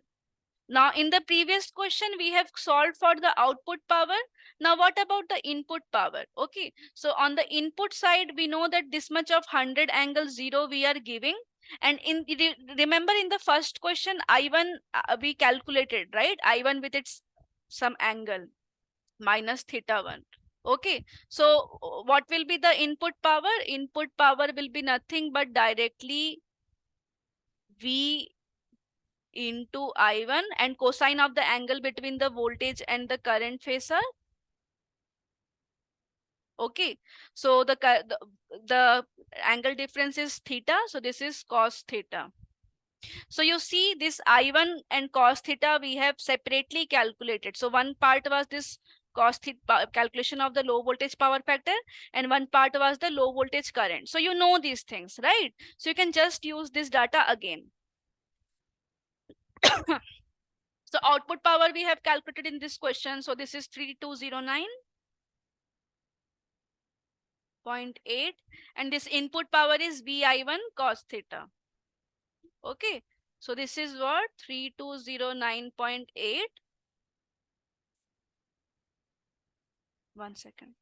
Speaker 1: Now in the previous question we have solved for the output power. Now what about the input power? Okay, so on the input side we know that this much of 100 angle 0 we are giving, and remember in the first question I1 we calculated, right? I1 with its some angle minus theta 1. Okay, so what will be the input power? Input power will be nothing but directly V into I1, and cosine of the angle between the voltage and the current phasor. Okay, so the angle difference is theta, so this is cos theta. So you see this I1 and cos theta we have separately calculated. So one part was this cos theta calculation of the low voltage power factor, and one part was the low voltage current. So you know these things, right? So you can just use this data again. So output power we have calculated in this question. So this is 3209.8, and this input power is VI1 cos theta. Okay, so this is what 3209.8. 1 second.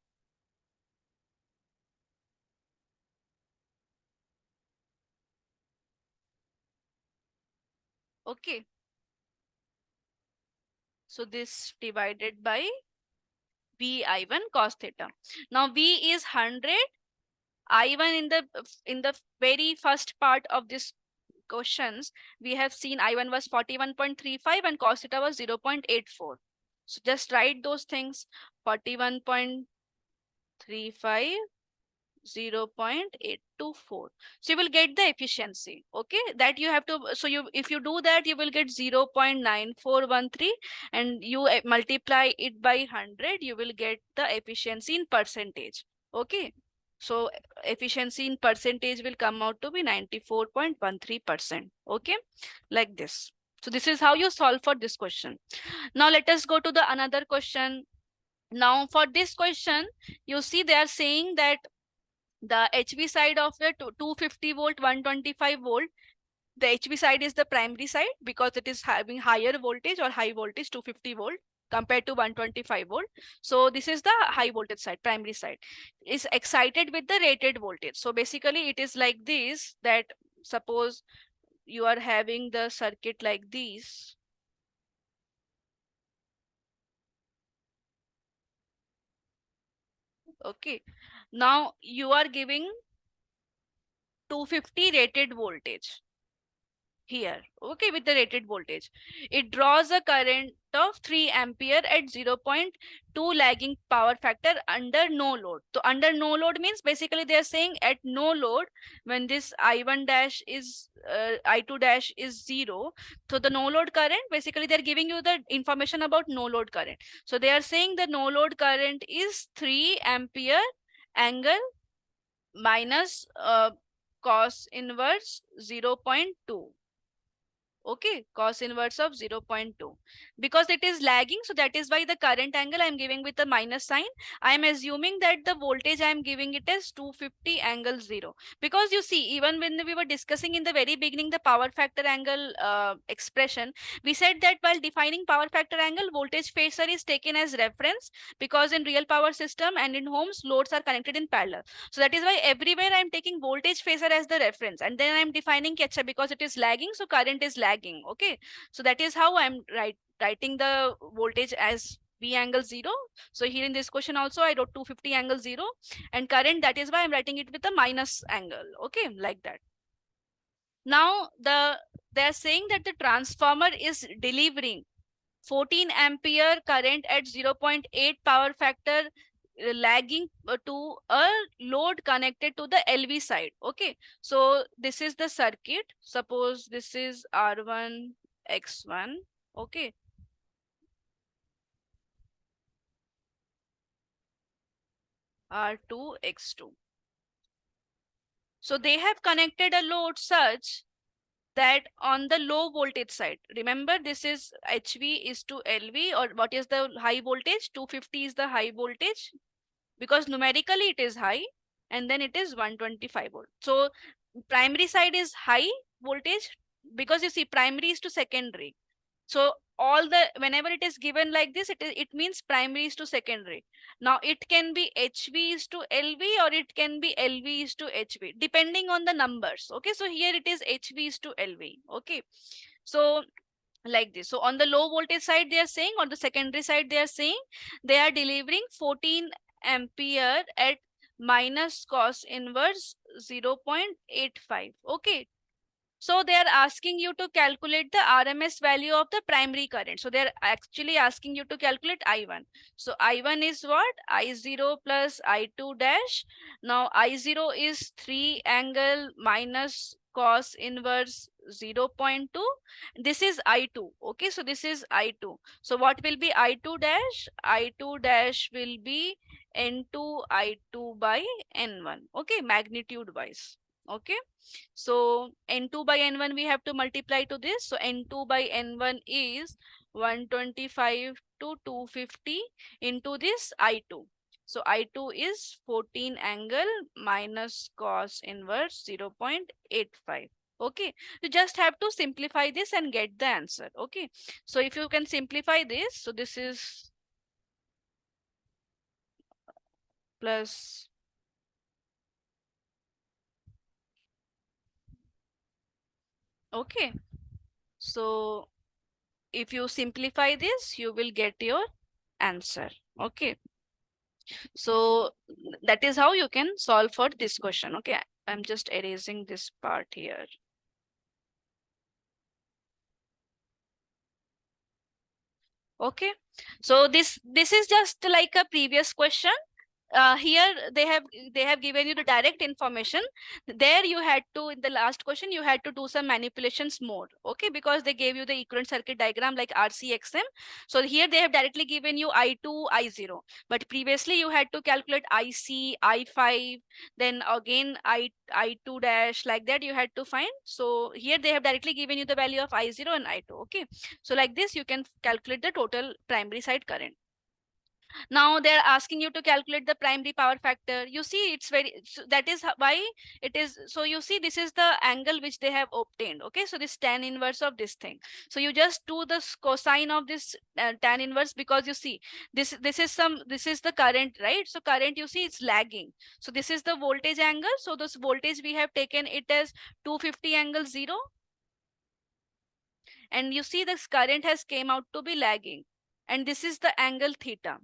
Speaker 1: Okay, so this divided by VI1 cos theta. Now V is 100. I1 in the very first part of this questions, we have seen I1 was 41.35 and cos theta was 0.84. So just write those things. 41.35, 0.824. So you will get the efficiency. Okay, that you have to, so you, if you do that, you will get 0.9413, and you multiply it by 100, you will get the efficiency in percentage. Okay, so efficiency in percentage will come out to be 94.13%. Okay, like this. So this is how you solve for this question. Now let us go to the another question. Now for this question, you see they are saying that the HV side of the 250 volt, 125 volt, the HV side is the primary side because it is having higher voltage or high voltage 250 volt compared to 125 volt. So this is the high voltage side, primary side, is excited with the rated voltage. So basically it is like this, that suppose you are having the circuit like this. Okay, now you are giving 250 rated voltage here. Okay, with the rated voltage, it draws a current of 3 ampere at 0.2 lagging power factor under no load. So under no load means basically they are saying at no load, when this I1 dash is I2 dash is 0, so the no load current, basically they're giving you the information about no load current. So they are saying the no load current is 3 ampere angle minus cos inverse 0.2. Okay, cos inverse of 0.2, because it is lagging, so that is why the current angle I am giving with the minus sign. I am assuming that the voltage I am giving it as 250 angle 0, because you see, even when we were discussing in the very beginning the power factor angle expression, we said that while defining power factor angle, voltage phasor is taken as reference, because in real power system and in homes loads are connected in parallel. So that is why everywhere I am taking voltage phasor as the reference, and then I am defining catch-up because it is lagging, so current is lagging. Okay, so that is how I am writing the voltage as V angle 0. So here in this question also I wrote 250 angle 0, and current, that is why I'm writing it with a minus angle. Okay, like that. Now they're saying that the transformer is delivering 14 ampere current at 0.8 power factor, lagging to a load connected to the LV side. Okay, so this is the circuit. Suppose this is R1 X1. Okay, R2 X2. So they have connected a load such that on the low voltage side, remember this is HV is to LV, or what is the high voltage? 250 is the high voltage, because numerically it is high, and then it is 125 volt. So primary side is high voltage, because you see primary is to secondary. So all the, whenever it is given like this, it means primary is to secondary. Now it can be HV is to LV, or it can be LV is to HV, depending on the numbers. Okay, so here it is HV is to LV. Okay, so like this. So on the low voltage side they are saying, on the secondary side they are saying, they are delivering 14 ampere at minus cos inverse 0.85. Okay, so they are asking you to calculate the RMS value of the primary current. So they are actually asking you to calculate I1. So I1 is what? I0 plus I2 dash. Now I0 is 3 angle minus cos inverse 0.2. This is I2. Okay, so this is I2. So what will be I2 dash? I2 dash will be N2 I2 by N1. Okay, magnitude wise. Okay, so N2 by N1 we have to multiply to this. So N2 by N1 is 125 to 250 into this I2. So I2 is 14 angle minus cos inverse 0.85. Okay, you just have to simplify this and get the answer. Okay, so if you can simplify this, so this is plus, okay, so if you simplify this, you will get your answer. Okay, so that is how you can solve for this question. Okay, I'm just erasing this part here. Okay, so this is just like a previous question. Here they have given you the direct information. There you had to, in the last question you had to do some manipulations more. Okay, because they gave you the equivalent circuit diagram like RCXM. So here they have directly given you I2 I0, but previously you had to calculate IC I5, then again I2 dash, like that you had to find. So here they have directly given you the value of I0 and I2. Okay, so like this you can calculate the total primary side current. Now they're asking you to calculate the primary power factor. You see, it's very, so that is why it is. So you see, this is the angle which they have obtained. Okay, so this tan inverse of this thing. So you just do the cosine of this tan inverse, because you see this is the current, right? So current, you see, it's lagging. So this is the voltage angle. So this voltage we have taken it as 250 angle 0, and you see this current has came out to be lagging, and this is the angle theta.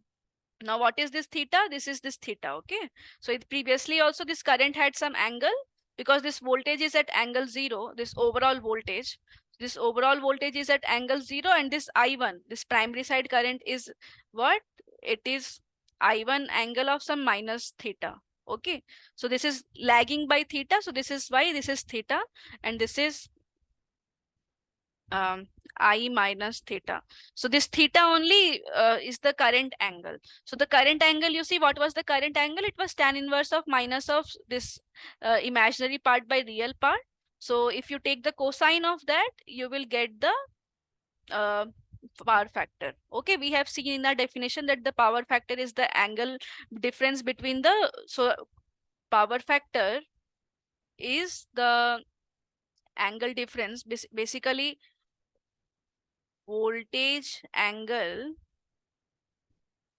Speaker 1: Now what is this theta? This is this theta. Okay, so it previously also this current had some angle, because this voltage is at angle 0, this overall voltage, is at angle 0, and this I1, this primary side current, is what? It is I1 angle of some minus theta. Okay, so this is lagging by theta, so this is why this is theta, and this is I minus theta. So this theta only is the current angle. So the current angle, you see, what was the current angle? It was tan inverse of minus of this imaginary part by real part. So if you take the cosine of that, you will get the uh, power factor. Okay, we have seen in our definition that the power factor is the angle difference between the, so power factor is the angle difference, basically voltage angle,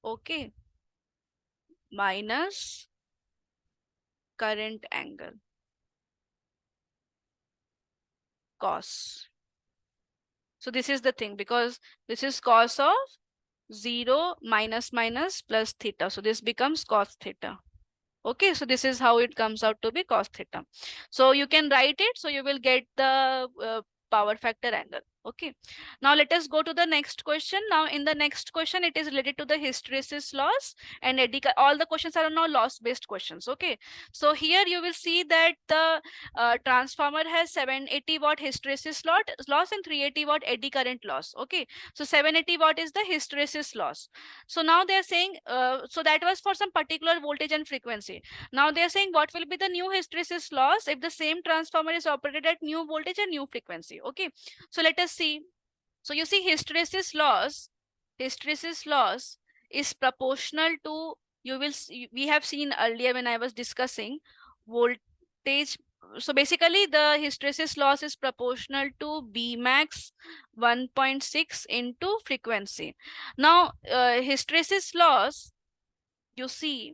Speaker 1: okay, minus current angle, cos. So this is the thing, because this is cos of 0 minus minus plus theta. So this becomes cos theta. Okay, so this is how it comes out to be cos theta. So you can write it, so you will get the power factor angle. Okay, now let us go to the next question. Now in the next question, it is related to the hysteresis loss and eddy. All the questions are now loss based questions. Okay, so here you will see that the transformer has 780 watt hysteresis loss and 380 watt eddy current loss. Okay, so 780 watt is the hysteresis loss. So now they are saying, so that was for some particular voltage and frequency. Now they are saying what will be the new hysteresis loss if the same transformer is operated at new voltage and new frequency. Okay, so let us see. So you see hysteresis loss is proportional to, you will see, we have seen earlier when I was discussing voltage. So basically the hysteresis loss is proportional to B max 1.6 into frequency. Now hysteresis loss, you see,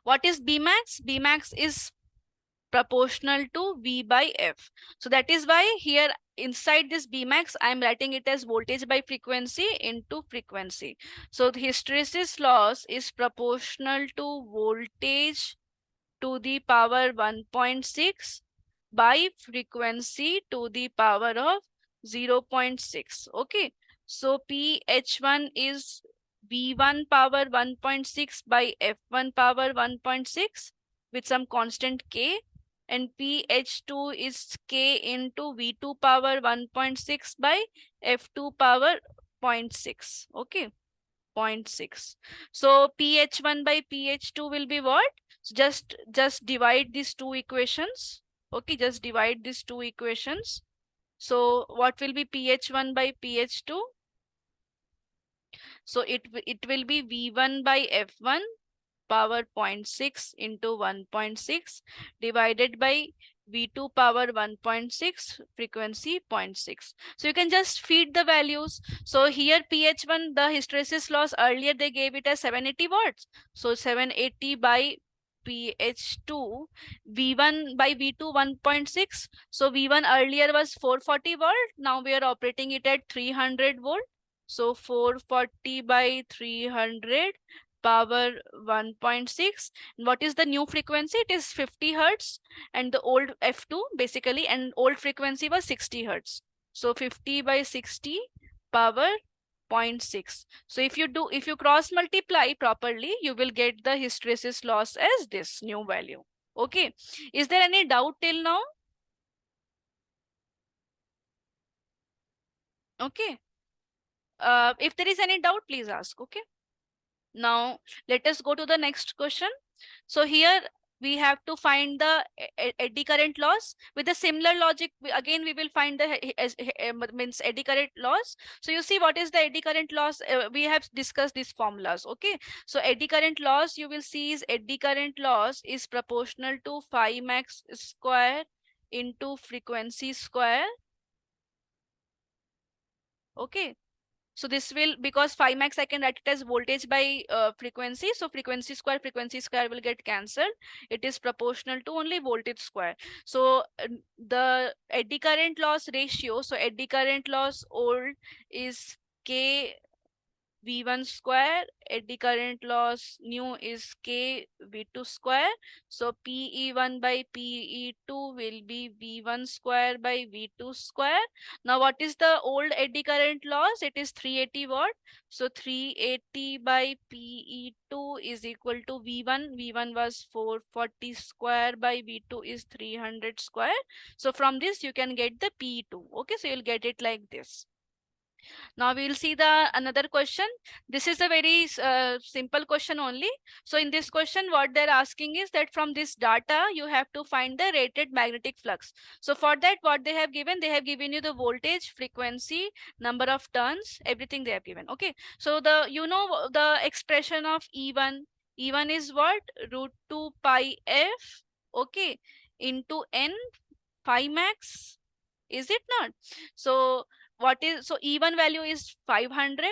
Speaker 1: what is B max? B max is proportional to V by F. So that is why here inside this Bmax, I am writing it as voltage by frequency into frequency. So the hysteresis loss is proportional to voltage to the power 1.6 by frequency to the power of 0.6. Okay. So PH1 is V1 power 1.6 by F1 power 1.6 with some constant K, and PH2 is K into V2 power 1.6 by F2 power 0.6. Okay, 0.6. So PH1 by PH2 will be what? Just divide these two equations. Okay, just divide these two equations. So what will be PH1 by PH2? So it will be V1 by F1 power 0.6 into 1.6 divided by V2 power 1.6 frequency 0.6. So you can just feed the values. So here PH1, the hysteresis loss, earlier they gave it as 780 watts. So 780 by PH2, V1 by V2 1.6. So V1 earlier was 440 volt. Now we are operating it at 300 volt. So 440 by 300 power 1.6. What is the new frequency? It is 50 hertz, and the old F2 basically, and old frequency was 60 hertz. So 50 by 60 power 0.6. So if you cross multiply properly, you will get the hysteresis loss as this new value. Okay, is there any doubt till now? Okay, if there is any doubt, please ask. Okay, now let us go to the next question. So here we have to find the eddy current loss. With a similar logic, again we will find the means eddy current loss. So you see what is the eddy current loss? We have discussed these formulas. Okay, so eddy current loss, you will see, is eddy current loss is proportional to phi max square into frequency square. Okay, so this will, because phi max I can write it as voltage by frequency. So frequency square will get cancelled. It is proportional to only voltage square. So the eddy current loss ratio, so eddy current loss old is K V1 square, eddy current loss new is K V2 square. So PE1 by PE2 will be V1 square by V2 square. Now what is the old eddy current loss? It is 380 watt. So 380 by PE2 is equal to V1. V1 was 440 square by V2 is 300 square. So from this you can get the PE2. Okay, so you'll get it like this. Now we will see the another question. This is a very simple question only. So in this question, what they're asking is that from this data, you have to find the rated magnetic flux. So for that, what they have given you the voltage, frequency, number of turns, everything they have given. Okay. So the, you know, the expression of E1. E1 is what? Root 2 pi F. Okay. Into N phi max. Is it not? So what is, so E1 value is 500.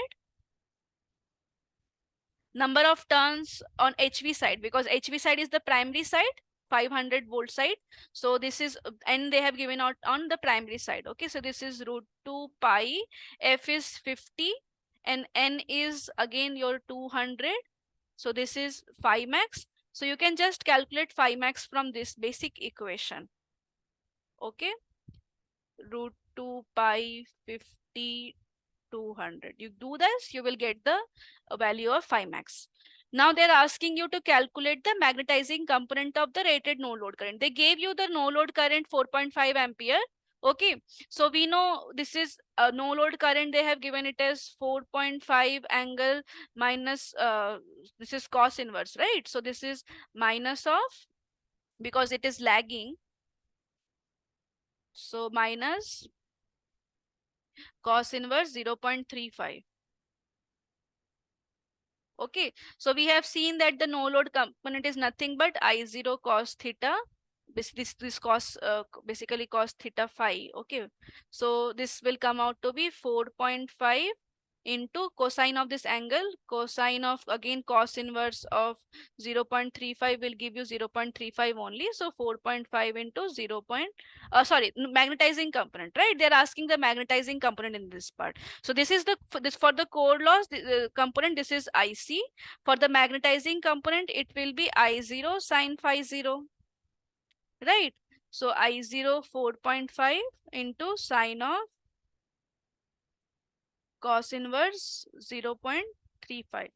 Speaker 1: Number of turns on HV side, because HV side is the primary side, 500 volt side. So this is, and they have given out on the primary side. Okay, so this is root 2 pi, F is 50, and N is again your 200. So this is phi max. So you can just calculate phi max from this basic equation. Okay, root 2 pi 50 200. You do this, you will get the value of phi max. Now they're asking you to calculate the magnetizing component of the rated no load current. They gave you the no load current 4.5 ampere. Okay, so we know this is a no load current. They have given it as 4.5 angle minus this is cos inverse, right? So this is minus of, because it is lagging, so minus cos inverse 0.35. Okay, so we have seen that the no load component is nothing but I0 cos theta. This cos basically cos theta phi. Okay, so this will come out to be 4.5 into cosine of this angle, cosine of again cos inverse of 0.35 will give you 0.35 only. So 4.5 into 0. Sorry, magnetizing component, right? They're asking the magnetizing component in this part. So this is the for the core loss the component. This is IC. For the magnetizing component, it will be I0 sine phi 0, right? So I0 4.5 into sine of cos inverse 0.35.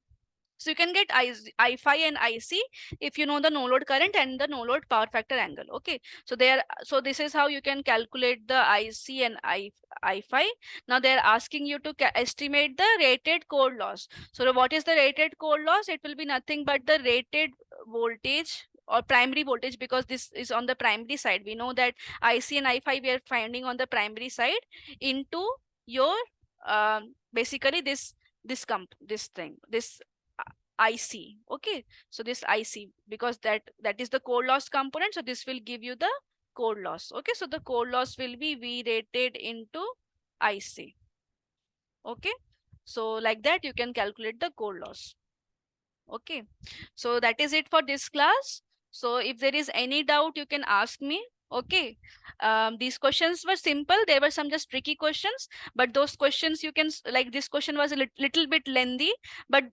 Speaker 1: So you can get I phi and IC if you know the no load current and the no load power factor angle. Okay. So so this is how you can calculate the IC and I phi. Now they're asking you to estimate the rated core loss. So what is the rated core loss? It will be nothing but the rated voltage or primary voltage, because this is on the primary side. We know that IC and I phi we are finding on the primary side into your basically this thing, this IC. Okay, so this IC, because that is the core loss component, so this will give you the core loss. Okay, so the core loss will be V rated into IC. Okay, so like that you can calculate the core loss. Okay, so that is it for this class. So if there is any doubt, you can ask me. Okay, these questions were simple. There were some just tricky questions, but those questions you can, like this question was a little bit lengthy, but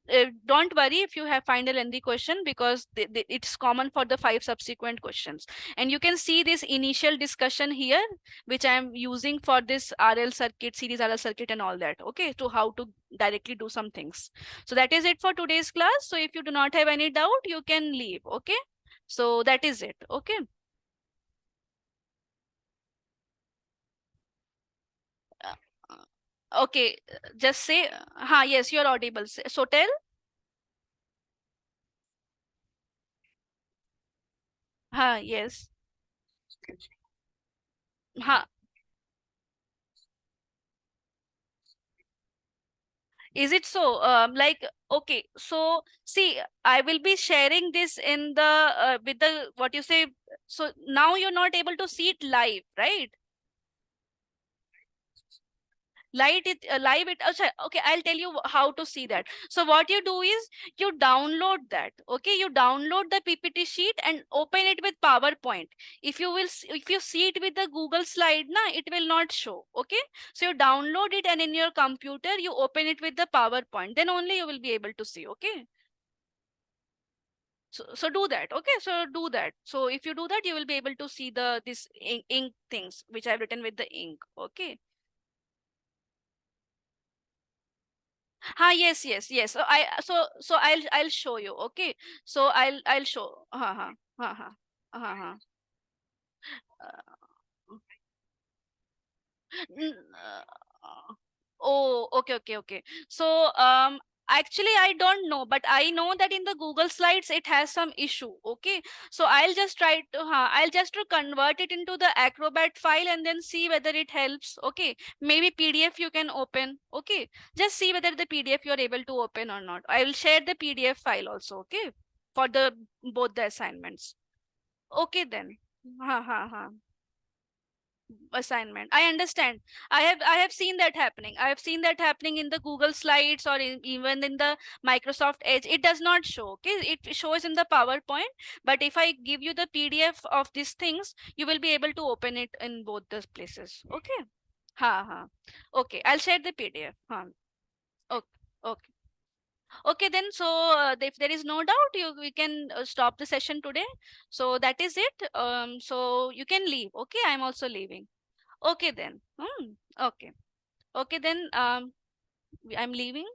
Speaker 1: don't worry if you have find a lengthy question, because it's common for the 5 subsequent questions. And you can see this initial discussion here, which I am using for this RL circuit, series RL circuit and all that. Okay, to how to directly do some things. So that is it for today's class. So if you do not have any doubt, you can leave. Okay, so that is it. Okay. Uh, okay, just say, yes, you're audible. So tell, yes, ha, is it so? Like, okay, so see, I will be sharing this in the with the what you say. So now you're not able to see it live, right? Light it live it. Oh, sorry, okay, I'll tell you how to see that. So what you do is you download that. Okay, you download the PPT sheet and open it with PowerPoint. If you will if you see it with the Google slide na, it will not show. Okay, so you download it and in your computer you open it with the PowerPoint, then only you will be able to see. Okay, so do that. Okay, so do that. So if you do that, you will be able to see the this ink things which I've written with the ink. Okay. Yes, yes, yes. So I'll show you. Okay. So I'll show. N- Oh, okay, okay, okay. So, actually, I don't know, but I know that in the Google Slides it has some issue. Okay, so I'll just try to, I'll just to convert it into the Acrobat file and then see whether it helps. Okay, maybe PDF you can open. Okay, just see whether the PDF you're able to open or not. I will share the PDF file also. Okay, for the both the assignments. Okay then. Ha. Assignment, I understand. I have seen that happening. I have seen that happening in the Google Slides or even in the Microsoft Edge. It does not show. Okay, it shows in the PowerPoint, but if I give you the PDF of these things, you will be able to open it in both the places. Okay. Ha. Okay, I'll share the PDF. Okay. Okay. Okay, then, so if there is no doubt, we can stop the session today. So that is it. So you can leave. Okay, I'm also leaving. Okay then. Okay. Okay then. I'm leaving.